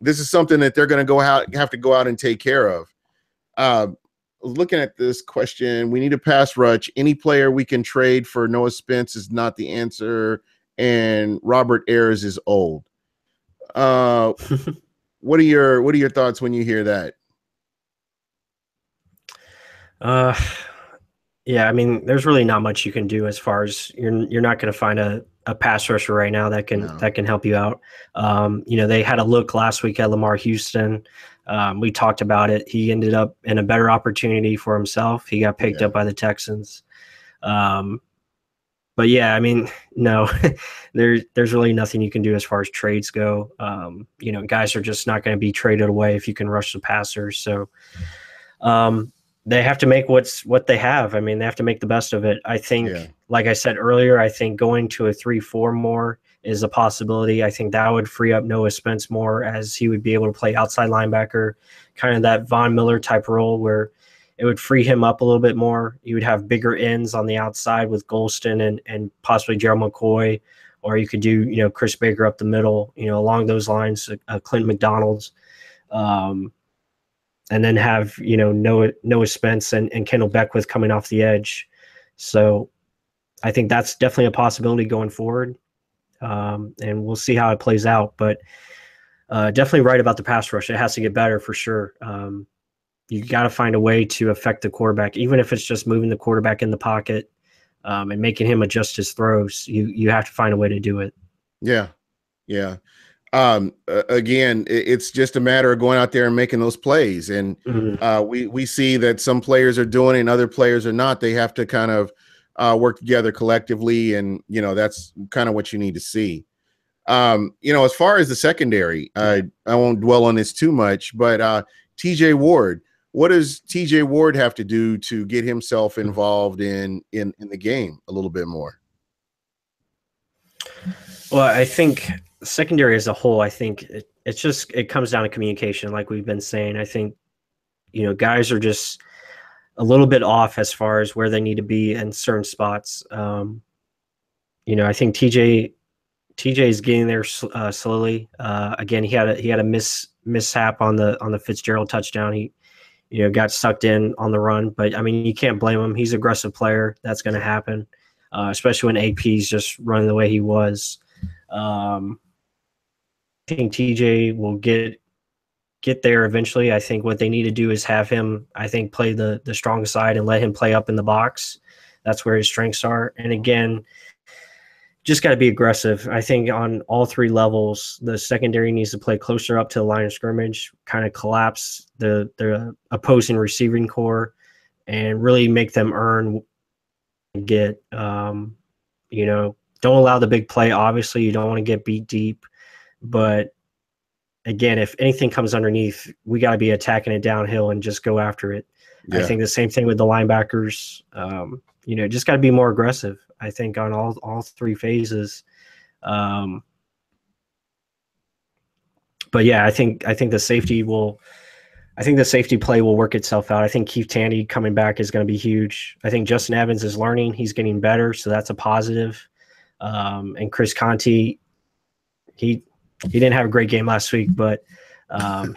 this is something that they're going to have to go out and take care of. Looking at this question, we need a pass rush. Any player we can trade for Noah Spence is not the answer, and Robert Ayers is old. What are your thoughts when you hear that? Yeah, I mean, there's really not much you can do as far as you're not going to find a pass rusher right now that can help you out. They had a look last week at Lamar Houston. We talked about it. He ended up in a better opportunity for himself. He got picked up by the Texans. But yeah, I mean, no, there's really nothing you can do as far as trades go. Guys are just not going to be traded away if you can rush the passers. So they have to make what they have. I mean, they have to make the best of it. I think, like I said earlier, I think going to a 3-4 more is a possibility. I think that would free up Noah Spence more, as he would be able to play outside linebacker, kind of that Von Miller type role where it would free him up a little bit more. You would have bigger ends on the outside with Golston and possibly Gerald McCoy, or you could do, Chris Baker up the middle, along those lines, Clint McDonald's. And then have, Noah Spence and Kendall Beckwith coming off the edge. So I think that's definitely a possibility going forward. And we'll see how it plays out. But definitely right about the pass rush. It has to get better for sure. You got to find a way to affect the quarterback, even if it's just moving the quarterback in the pocket and making him adjust his throws. You have to find a way to do it. Yeah. Again, it's just a matter of going out there and making those plays. And we see that some players are doing it and other players are not. They have to kind of work together collectively. And, that's kind of what you need to see. As far as the secondary, I won't dwell on this too much, but TJ Ward. What does TJ Ward have to do to get himself involved in the game a little bit more? Well, I think secondary as a whole, I think it comes down to communication, like we've been saying. I think, guys are just a little bit off as far as where they need to be in certain spots. I think TJ is getting there slowly. Again, he had a mishap on the Fitzgerald touchdown. He got sucked in on the run, but I mean, you can't blame him. He's an aggressive player. That's going to happen, especially when AP's just running the way he was. I think TJ will get there eventually. I think what they need to do is have him, I think, play the strong side and let him play up in the box. That's where his strengths are. And again, just got to be aggressive. I think on all three levels, the secondary needs to play closer up to the line of scrimmage, kind of collapse the opposing receiving core, and really make them earn. Don't allow the big play. Obviously, you don't want to get beat deep, but again, if anything comes underneath, we got to be attacking it downhill and just go after it. Yeah. I think the same thing with the linebackers. Just got to be more aggressive, I think, on all three phases. But yeah, I think the safety play will work itself out. I think Keith Tandy coming back is going to be huge. I think Justin Evans is learning. He's getting better, so that's a positive. And Chris Conti, he didn't have a great game last week, but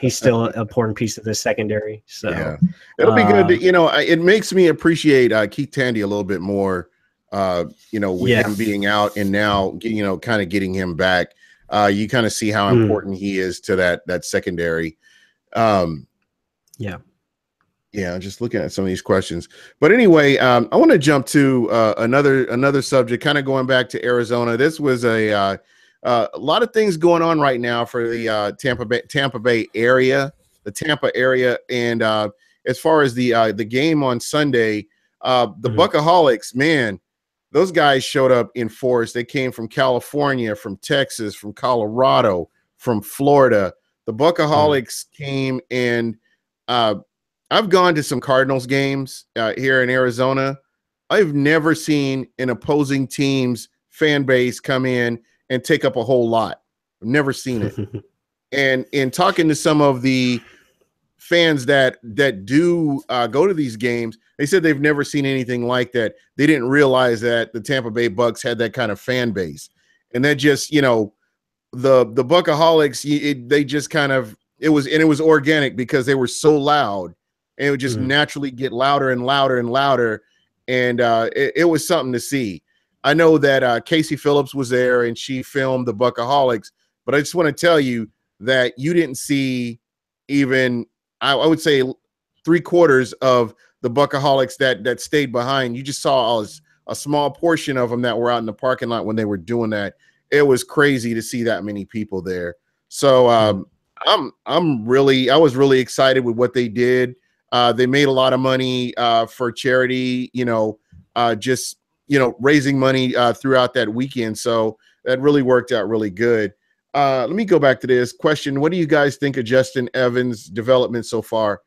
he's still an important piece of the secondary. So yeah. It'll be good. It makes me appreciate Keith Tandy a little bit more, with him being out and now, kind of getting him back. You kind of see how important he is to that secondary. Just looking at some of these questions. But anyway, I want to jump to another subject, kind of going back to Arizona. This was a lot of things going on right now for the Tampa Bay area, the Tampa area. And as far as the game on Sunday, the Bucaholics, man, those guys showed up in force. They came from California, from Texas, from Colorado, from Florida. The Bucaholics came, and I've gone to some Cardinals games here in Arizona. I've never seen an opposing team's fan base come in and take up a whole lot. I've never seen it. And in talking to some of the fans that do go to these games, they said they've never seen anything like that. They didn't realize that the Tampa Bay Bucs had that kind of fan base. And that just, the Bucaholics, they just kind of, it was organic because they were so loud, and it would just naturally get louder and louder and louder. And it was something to see. I know that Casey Phillips was there and she filmed the Bucaholics, but I just want to tell you that you didn't see even, I would say, 3/4 of the Bucaholics that stayed behind. You just saw a small portion of them that were out in the parking lot when they were doing that. It was crazy to see that many people there. So I was really excited with what they did. They made a lot of money for charity, raising money throughout that weekend. So that really worked out really good. Let me go back to this question. What do you guys think of Justin Evans' development so far?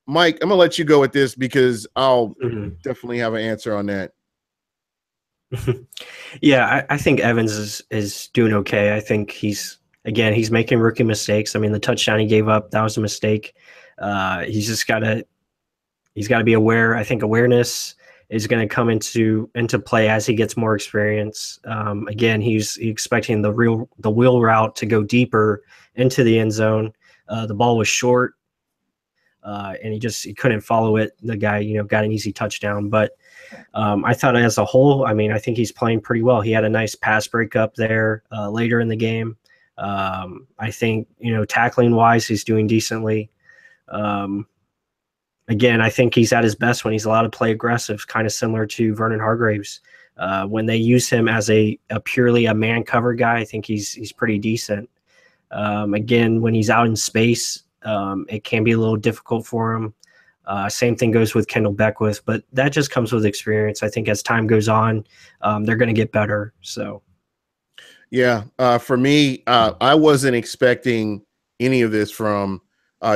Mike, I'm going to let you go with this because I'll definitely have an answer on that. Yeah, I think Evans is doing okay. I think he's making rookie mistakes. I mean, the touchdown he gave up, that was a mistake. He's got to be aware. I think awareness is going to come into play as he gets more experience. Again, he's expecting the wheel route to go deeper into the end zone. The ball was short, and he couldn't follow it. The guy, got an easy touchdown. But I thought as a whole, I mean, I think he's playing pretty well. He had a nice pass breakup there later in the game. I think, tackling wise, he's doing decently. Again, I think he's at his best when he's allowed to play aggressive, kind of similar to Vernon Hargreaves. When they use him as a purely a man cover guy, I think he's pretty decent. Again, when he's out in space, it can be a little difficult for him. Same thing goes with Kendall Beckwith, but that just comes with experience. I think as time goes on, they're going to get better. So, yeah, for me, I wasn't expecting any of this from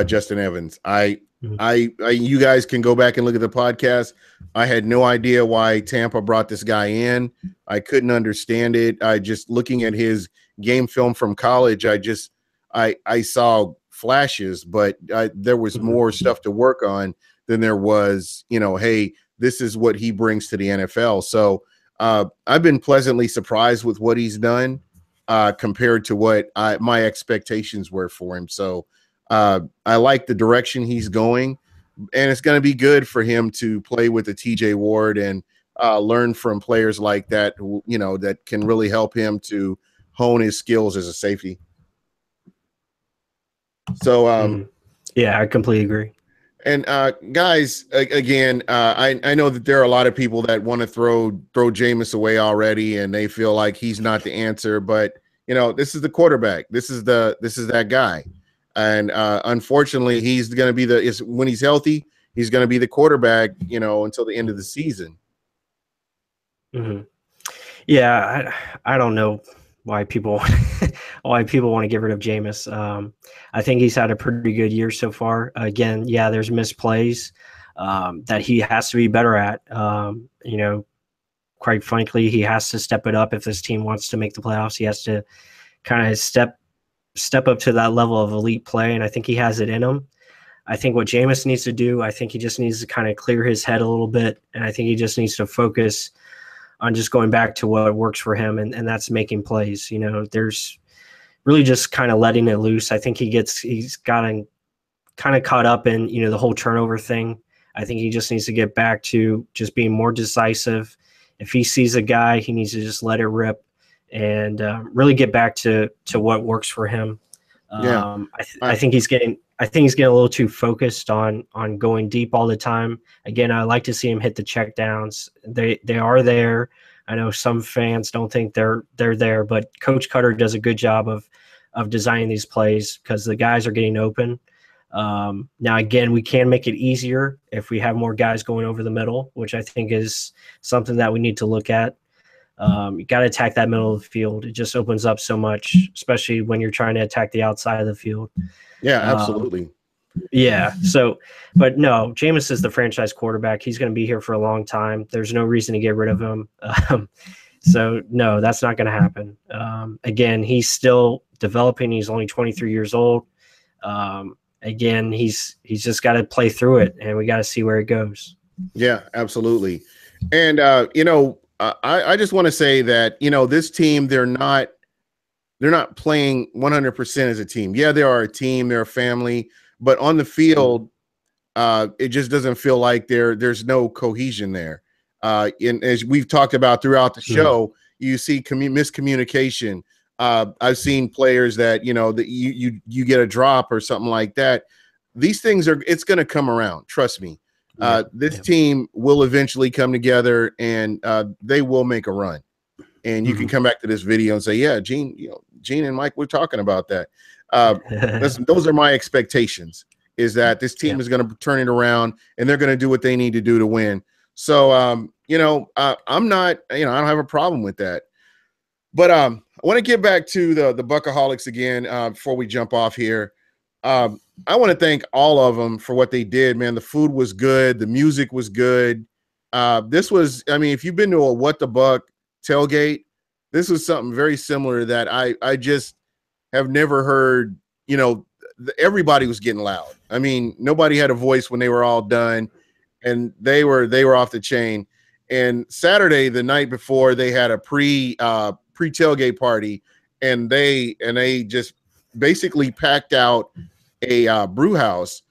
Justin Evans. Mhm. You guys can go back and look at the podcast. I had no idea why Tampa brought this guy in. I couldn't understand it. I just looking at his game film from college. I saw flashes, but there was more stuff to work on than there was. Hey, this is what he brings to the NFL. So I've been pleasantly surprised with what he's done compared to what my expectations were for him. So I like the direction he's going, and it's going to be good for him to play with the TJ Ward and learn from players like that, that can really help him to hone his skills as a safety. So, yeah, I completely agree. And guys, again, I know that there are a lot of people that want to throw Jameis away already, and they feel like he's not the answer. But this is the quarterback. This is that guy, and unfortunately, he's going to be when he's healthy, he's going to be the quarterback. Until the end of the season. Mm-hmm. Yeah, I don't know why people want to get rid of Jameis. I think he's had a pretty good year so far. Again, yeah, there's misplays that he has to be better at. Quite frankly, he has to step it up if this team wants to make the playoffs. He has to kind of step up to that level of elite play, and I think he has it in him. I think what Jameis needs to do, I think he just needs to kind of clear his head a little bit, and I think he just needs to focus on just going back to what works for him, and that's making plays. There's really just kind of letting it loose. I think he's gotten kind of caught up in, the whole turnover thing. I think he just needs to get back to just being more decisive. If he sees a guy, he needs to just let it rip and really get back to what works for him. I think he's getting a little too focused on going deep all the time. Again, I like to see him hit the check downs. They are there. I know some fans don't think they're there, but Coach Cutter does a good job of designing these plays because the guys are getting open. Now, again, we can make it easier if we have more guys going over the middle, which I think is something that we need to look at. You got to attack that middle of the field. It just opens up so much, especially when you're trying to attack the outside of the field. Yeah, absolutely. Yeah. So, but no, Jameis is the franchise quarterback. He's going to be here for a long time. There's no reason to get rid of him. So no, that's not going to happen. Again, he's still developing. He's only 23 years old. Again, he's just got to play through it, and we got to see where it goes. Yeah, absolutely. And I just want to say that this team, they're not playing 100% as a team. Yeah, they are a team, they're a family, but on the field, it just doesn't feel like there's no cohesion there. And as we've talked about throughout the show, you see miscommunication. I've seen players that that you get a drop or something like that. These things it's going to come around. Trust me. This team will eventually come together, and they will make a run. And you can come back to this video and say, "Yeah, Gene and Mike, we're talking about that." Those are my expectations. Is that this team is going to turn it around, and they're going to do what they need to do to win. So, I'm not, I don't have a problem with that. But I want to get back to the Buckaholics again before we jump off here. I want to thank all of them for what they did, man. The food was good. The music was good. This was, if you've been to a What the Buck tailgate, this was something very similar that I just have never heard. Everybody was getting loud. Nobody had a voice when they were all done, and they were off the chain. And Saturday, the night before, they had a pre-tailgate party, and they just basically packed out a brew house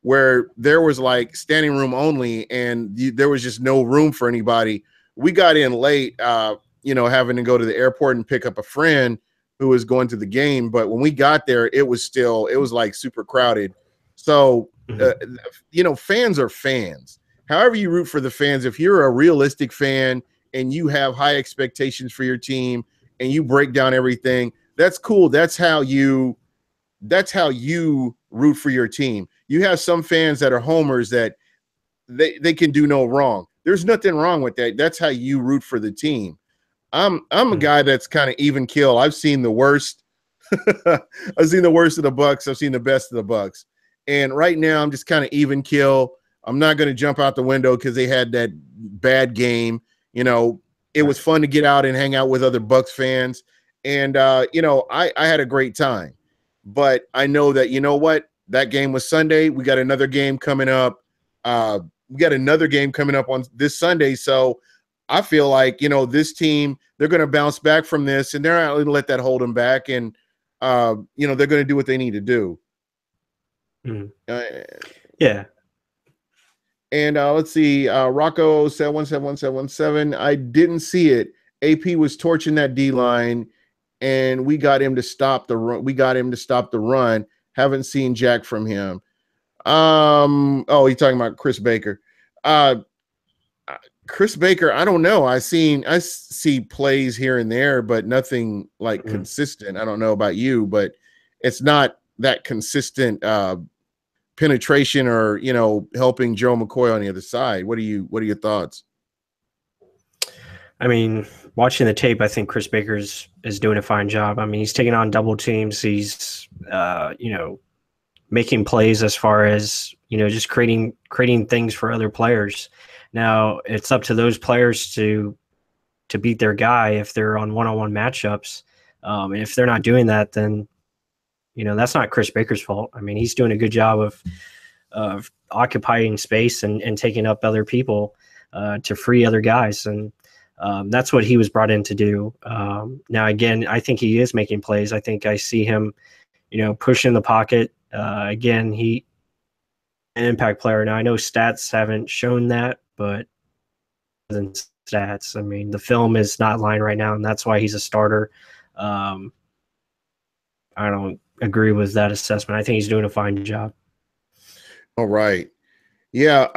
where there was like standing room only, and there was just no room for anybody. We got in late, having to go to the airport and pick up a friend who was going to the game. But when we got there, it was like super crowded. So, fans are fans. However you root for the fans, if you're a realistic fan and you have high expectations for your team and you break down everything, that's cool. That's how you root for your team. You have some fans that are homers that they can do no wrong. There's nothing wrong with that. That's how you root for the team. I'm a guy that's kind of even kill. I've seen the worst. I've seen the worst of the Bucs. I've seen the best of the Bucs. And right now, I'm just kind of even kill. I'm not going to jump out the window because they had that bad game. You know, it was fun to get out and hang out with other Bucs fans. And, you know, I had a great time. But I know that, you know what? That game was Sunday. We got another game coming up. We got another game coming up on this Sunday. So I feel like, you know, this team, they're going to bounce back from this, and they're not going to let that hold them back. And, you know, they're going to do what they need to do. Yeah. And let's see, Rocco 7171717. I didn't see it. AP was torching that D line, and we got him to stop the run. Haven't seen jack from him. Oh, he's talking about Chris Baker. Chris Baker, I don't know. I see plays here and there, but nothing like consistent. I don't know about you, but it's not that consistent penetration or, you know, helping Joe McCoy on the other side. What are your thoughts? I mean, watching the tape, I think Chris Baker is doing a fine job. I mean, he's taking on double teams. He's, you know, making plays as far as, you know, just creating things for other players. Now, it's up to those players to beat their guy if they're on one-on-one matchups. And if they're not doing that, then, you know, that's not Chris Baker's fault. I mean, he's doing a good job of occupying space and taking up other people to free other guys. And that's what he was brought in to do. Now, again, I think he is making plays. I think I see him, you know, pushing the pocket. Again, he an impact player. Now, I know stats haven't shown that, but than stats. I mean, the film is not lying right now, and that's why he's a starter. I don't agree with that assessment. I think he's doing a fine job. All right. Yeah.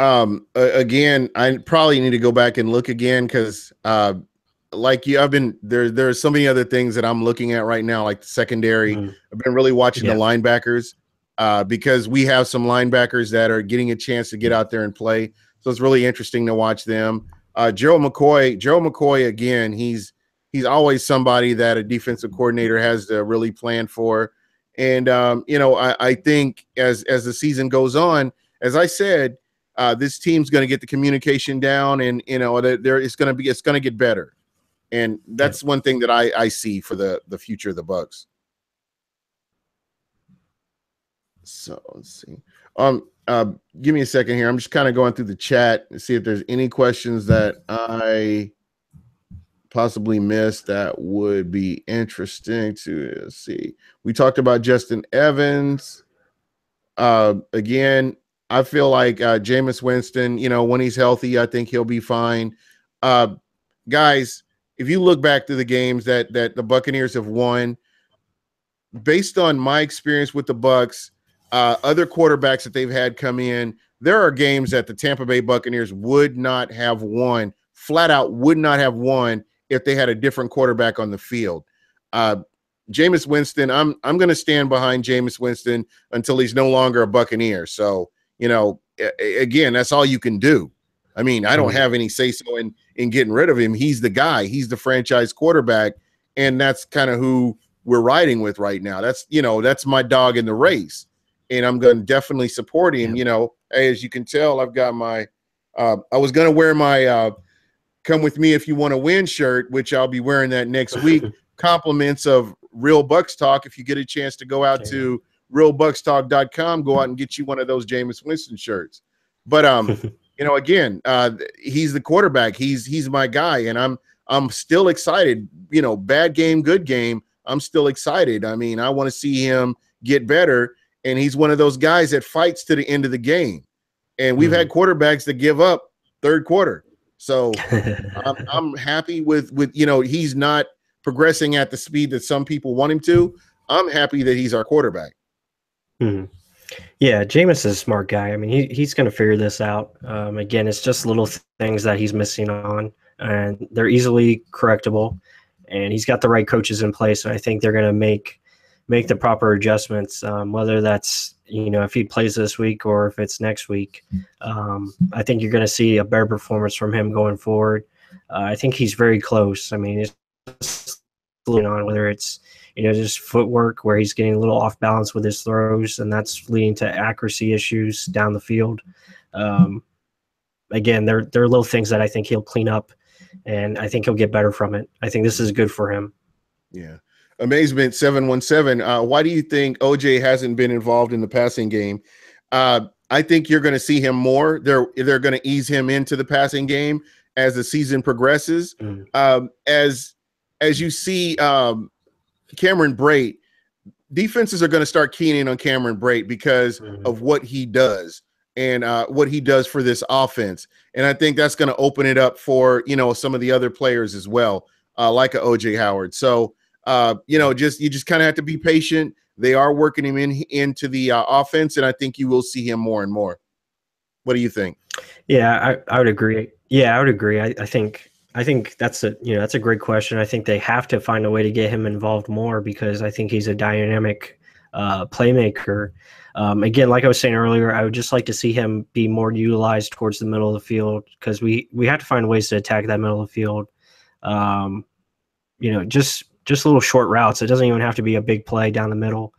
Again, I probably need to go back and look again because, like you, there's so many other things that I'm looking at right now, like the secondary. I've been really watching the linebackers because we have some linebackers that are getting a chance to get out there and play. So it's really interesting to watch them. Gerald McCoy, again, he's always somebody that a defensive coordinator has to really plan for. And, you know, I think as the season goes on, as I said, this team's going to get the communication down, and, you know, it's going to get better. And that's one thing that I see for the future of the Bucs. So let's see. Give me a second here. I'm just kind of going through the chat and see if there's any questions that I possibly missed that would be interesting to see. We talked about Justin Evans. Again, I feel like Jameis Winston, you know, when he's healthy, I think he'll be fine. Guys, if you look back to the games that the Buccaneers have won, based on my experience with the Bucs, other quarterbacks that they've had come in, there are games that the Tampa Bay Buccaneers would not have won, flat out would not have won if they had a different quarterback on the field. Jameis Winston, I'm going to stand behind Jameis Winston until he's no longer a Buccaneer. So, you know, again, that's all you can do. I mean, I don't have any say-so in getting rid of him. He's the guy. He's the franchise quarterback, and that's kind of who we're riding with right now. That's, you know, that's my dog in the race, and I'm going to definitely support him. You know, as you can tell, I've got my I was going to wear my Come With Me If You Want to Win shirt, which I'll be wearing that next week. Compliments of Real Bucs Talk. If you get a chance to go out to realbucstalk.com, go out and get you one of those Jameis Winston shirts. But you know, again, he's the quarterback. He's my guy, and I'm still excited. You know, bad game, good game. I'm still excited. I mean, I want to see him get better, and he's one of those guys that fights to the end of the game. And we've had quarterbacks that give up third quarter. So I'm happy with you know, he's not progressing at the speed that some people want him to. I'm happy that he's our quarterback. Yeah, Jameis is a smart guy. I mean, he's going to figure this out. Again, it's just little things that he's missing on, and they're easily correctable. And he's got the right coaches in place, so I think they're going to make the proper adjustments. Whether that's, you know, if he plays this week or if it's next week, I think you're going to see a better performance from him going forward. I think he's very close. I mean, it's on whether it's, just footwork where he's getting a little off balance with his throws, and that's leading to accuracy issues down the field. Again, they're little things that I think he'll clean up, and I think he'll get better from it. I think this is good for him. Yeah. Amazement 717. Why do you think OJ hasn't been involved in the passing game? I think you're going to see him more. They're going to ease him into the passing game as the season progresses. As you see Cameron Brate, defenses are going to start keying in on Cameron Brate because of what he does and what he does for this offense. And I think that's going to open it up for, some of the other players as well, like a OJ Howard. So, you just kind of have to be patient. They are working him into the offense, and I think you will see him more and more. What do you think? Yeah, I would agree. Yeah, I would agree. I think that's a great question. I think they have to find a way to get him involved more because I think he's a dynamic playmaker. Again, like I was saying earlier, I would just like to see him be more utilized towards the middle of the field because we have to find ways to attack that middle of the field. Just little short routes. It doesn't even have to be a big play down the middle.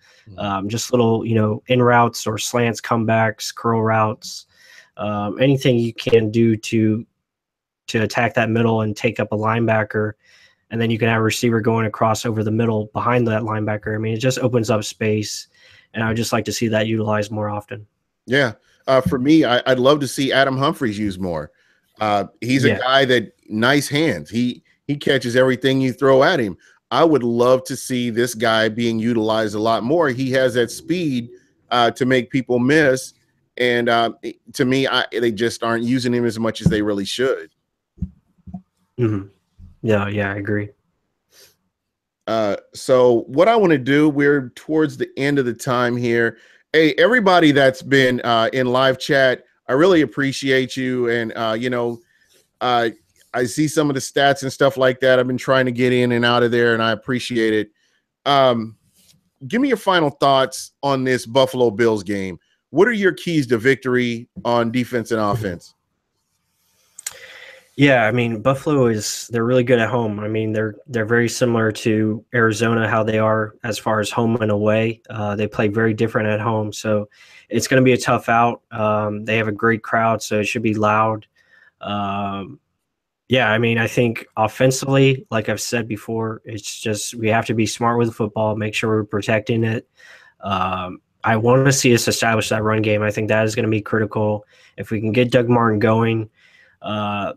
Just little, in routes or slants, comebacks, curl routes, anything you can do to attack that middle and take up a linebacker. And then you can have a receiver going across over the middle behind that linebacker. I mean, it just opens up space. And I would just like to see that utilized more often. Yeah. For me, I'd love to see Adam Humphries used more. He's a guy that nice hands. He catches everything you throw at him. I would love to see this guy being utilized a lot more. He has that speed to make people miss. And to me, they just aren't using him as much as they really should. Yeah, I agree. So what I want to do, we're towards the end of the time here. Hey, everybody that's been in live chat, I really appreciate you. And, I see some of the stats and stuff like that. I've been trying to get in and out of there, and I appreciate it. Give me your final thoughts on this Buffalo Bills game. What are your keys to victory on defense and offense? Yeah, I mean, Buffalo they're really good at home. I mean, they're very similar to Arizona, how they are as far as home and away. They play very different at home. So it's going to be a tough out. They have a great crowd, so it should be loud. Yeah, I mean, I think offensively, like I've said before, it's just we have to be smart with the football, make sure we're protecting it. I want to see us establish that run game. I think that is going to be critical. If we can get Doug Martin going, I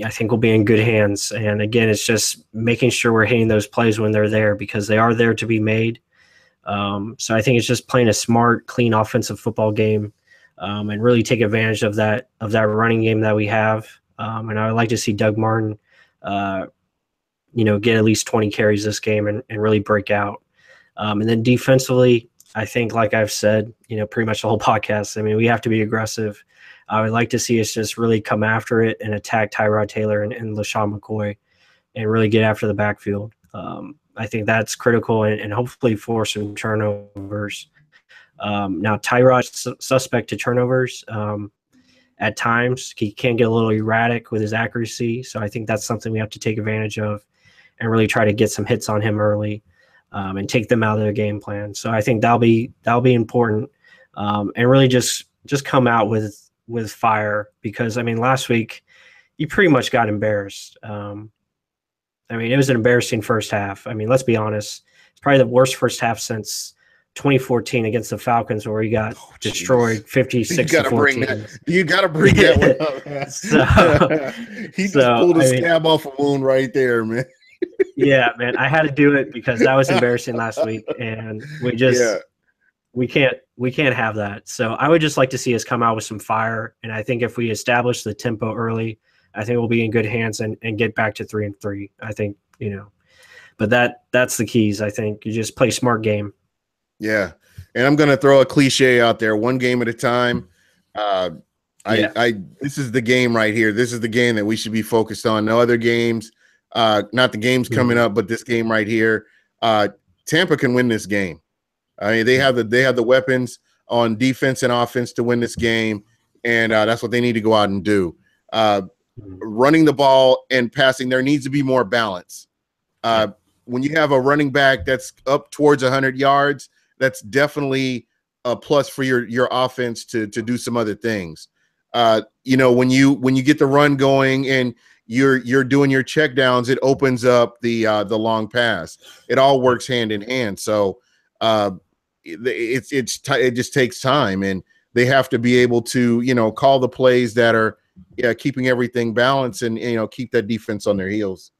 think we'll be in good hands. And again, it's just making sure we're hitting those plays when they're there because they are there to be made. So I think it's just playing a smart, clean offensive football game and really take advantage of that running game that we have. And I would like to see Doug Martin, get at least 20 carries this game and really break out. And then defensively, I think, like I've said, pretty much the whole podcast, I mean, we have to be aggressive. I would like to see us just really come after it and attack Tyrod Taylor and LaShawn McCoy and really get after the backfield. I think that's critical and hopefully force some turnovers. Now, Tyrod's suspect to turnovers. At times, he can get a little erratic with his accuracy. So I think that's something we have to take advantage of and really try to get some hits on him early and take them out of their game plan. So I think that'll be important and really just come out with fire because, I mean, last week you pretty much got embarrassed. I mean, it was an embarrassing first half. I mean, let's be honest. It's probably the worst first half since 2014 against the Falcons where he got destroyed 56-14. You got to bring that one up. He just pulled a scab off a wound right there, man. Yeah, man. I had to do it because that was embarrassing last week, and we can't have that. So I would just like to see us come out with some fire, and I think if we establish the tempo early, I think we'll be in good hands and get back to 3-3. I think, but that's the keys. I think you just play smart game. Yeah. And I'm going to throw a cliche out there, one game at a time. This is the game right here. This is the game that we should be focused on. No other games, not the games coming up, but this game right here. Tampa can win this game. I mean, they have the weapons on defense and offense to win this game. And that's what they need to go out and do. Running the ball and passing, there needs to be more balance. when you have a running back that's up towards 100 yards, that's definitely a plus for your offense to do some other things. You know, when you get the run going and you're doing your check downs, it opens up the long pass. It all works hand in hand. So it just takes time, and they have to be able to, you know, call the plays that are keeping everything balanced and, you know, keep that defense on their heels.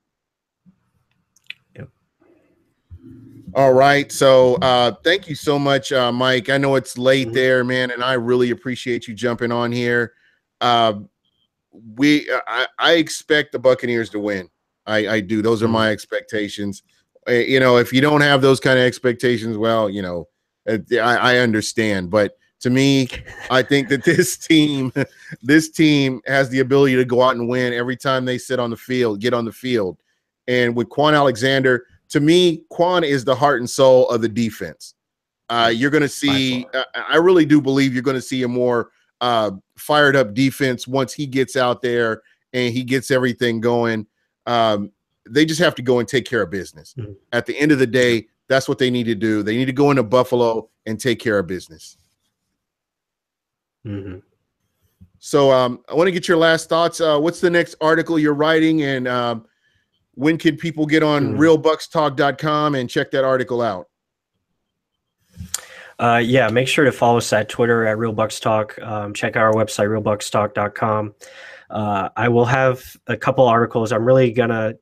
Yep. All right. So thank you so much, Mike. I know it's late there, man, and I really appreciate you jumping on here. I expect the Buccaneers to win. I do. Those are my expectations. You know, if you don't have those kind of expectations, well, you know, I understand. But to me, I think that this team has the ability to go out and win every time they get on the field. And with Quan Alexander, to me, Quan is the heart and soul of the defense. You're going to see, I really do believe you're going to see a more fired up defense once he gets out there and he gets everything going. They just have to go and take care of business. At the end of the day, that's what they need to do. They need to go into Buffalo and take care of business. So I want to get your last thoughts. What's the next article you're writing, and when can people get on realbuckstalk.com and check that article out? Yeah, make sure to follow us at Twitter at realbuckstalk. Check out our website, realbuckstalk.com. I will have a couple articles. I'm really going to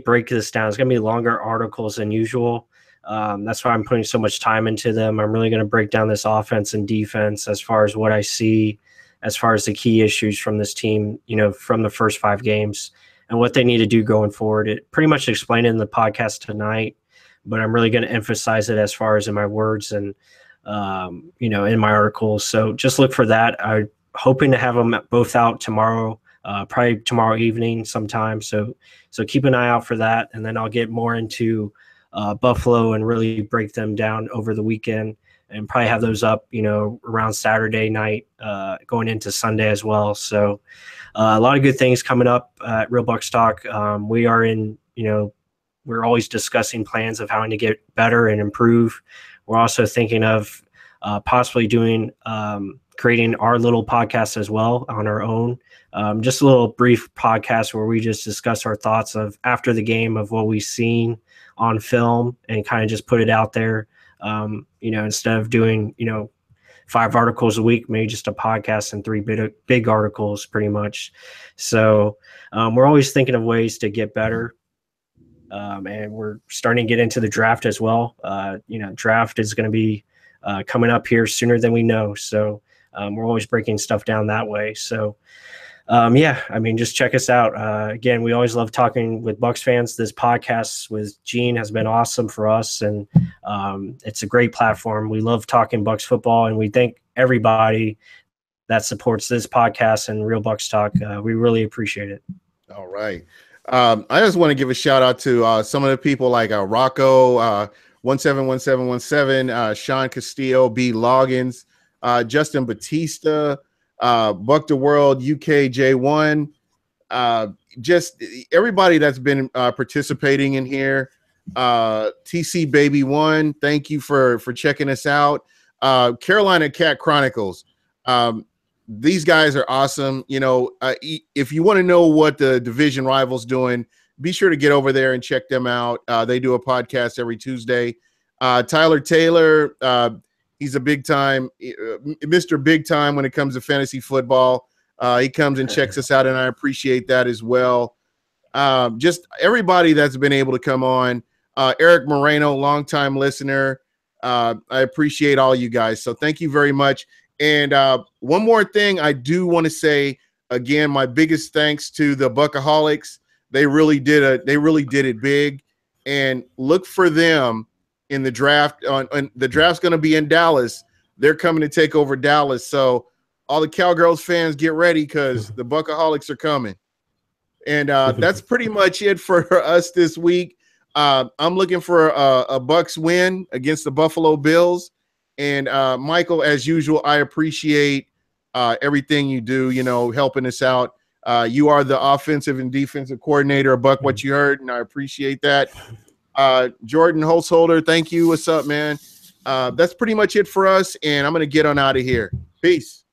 break this down. It's going to be longer articles than usual. That's why I'm putting so much time into them. I'm really going to break down this offense and defense as far as what I see, as far as the key issues from this team, you know, from the first 5 games and what they need to do going forward. It pretty much explained it in the podcast tonight, but I'm really going to emphasize it as far as in my words and, you know, in my articles. So just look for that. I'm hoping to have them both out tomorrow, probably tomorrow evening sometime. So keep an eye out for that. And then I'll get more into Buffalo and really break them down over the weekend and probably have those up, you know, around Saturday night, going into Sunday as well. So a lot of good things coming up at Real Bucs Talk. We are in, you know, we're always discussing plans of how to get better and improve. We're also thinking of possibly doing, creating our little podcast as well on our own. Just a little brief podcast where we just discuss our thoughts of after the game of what we've seen on film and kind of just put it out there. You know, instead of doing, you know, 5 articles a week, maybe just a podcast and 3 big articles pretty much. So we're always thinking of ways to get better. And we're starting to get into the draft as well. You know, draft is going to be coming up here sooner than we know. So we're always breaking stuff down that way. So yeah, I mean, just check us out. Again, we always love talking with Bucs fans. This podcast with Gene has been awesome for us, and it's a great platform. We love talking Bucs football, and we thank everybody that supports this podcast and Real Bucs Talk. We really appreciate it. All right. I just want to give a shout out to some of the people like Rocco, 171717, Sean Castillo, B. Loggins, Justin Batista, Buck the World, UKJ1, just everybody that's been participating in here. TC Baby 1, thank you for checking us out. Carolina Cat Chronicles. These guys are awesome. You know, if you want to know what the division rivals doing, be sure to get over there and check them out. They do a podcast every Tuesday. Tyler Taylor, he's a big time, Mr. Big Time when it comes to fantasy football. He comes and checks us out, and I appreciate that as well. Just everybody that's been able to come on. Eric Moreno, longtime listener. I appreciate all you guys. So thank you very much. And one more thing I do want to say, again, my biggest thanks to the Buckaholics. They really did it big. And look for them in the draft. The draft's going to be in Dallas. They're coming to take over Dallas. So all the Cowgirls fans, get ready because the Buckaholics are coming. And that's pretty much it for us this week. I'm looking for a Bucs win against the Buffalo Bills. And Michael, as usual, I appreciate everything you do, you know, helping us out. You are the offensive and defensive coordinator of Buck What You Heard, and I appreciate that. Jordan Holzholder, thank you. What's up, man? That's pretty much it for us, and I'm gonna get on out of here. Peace.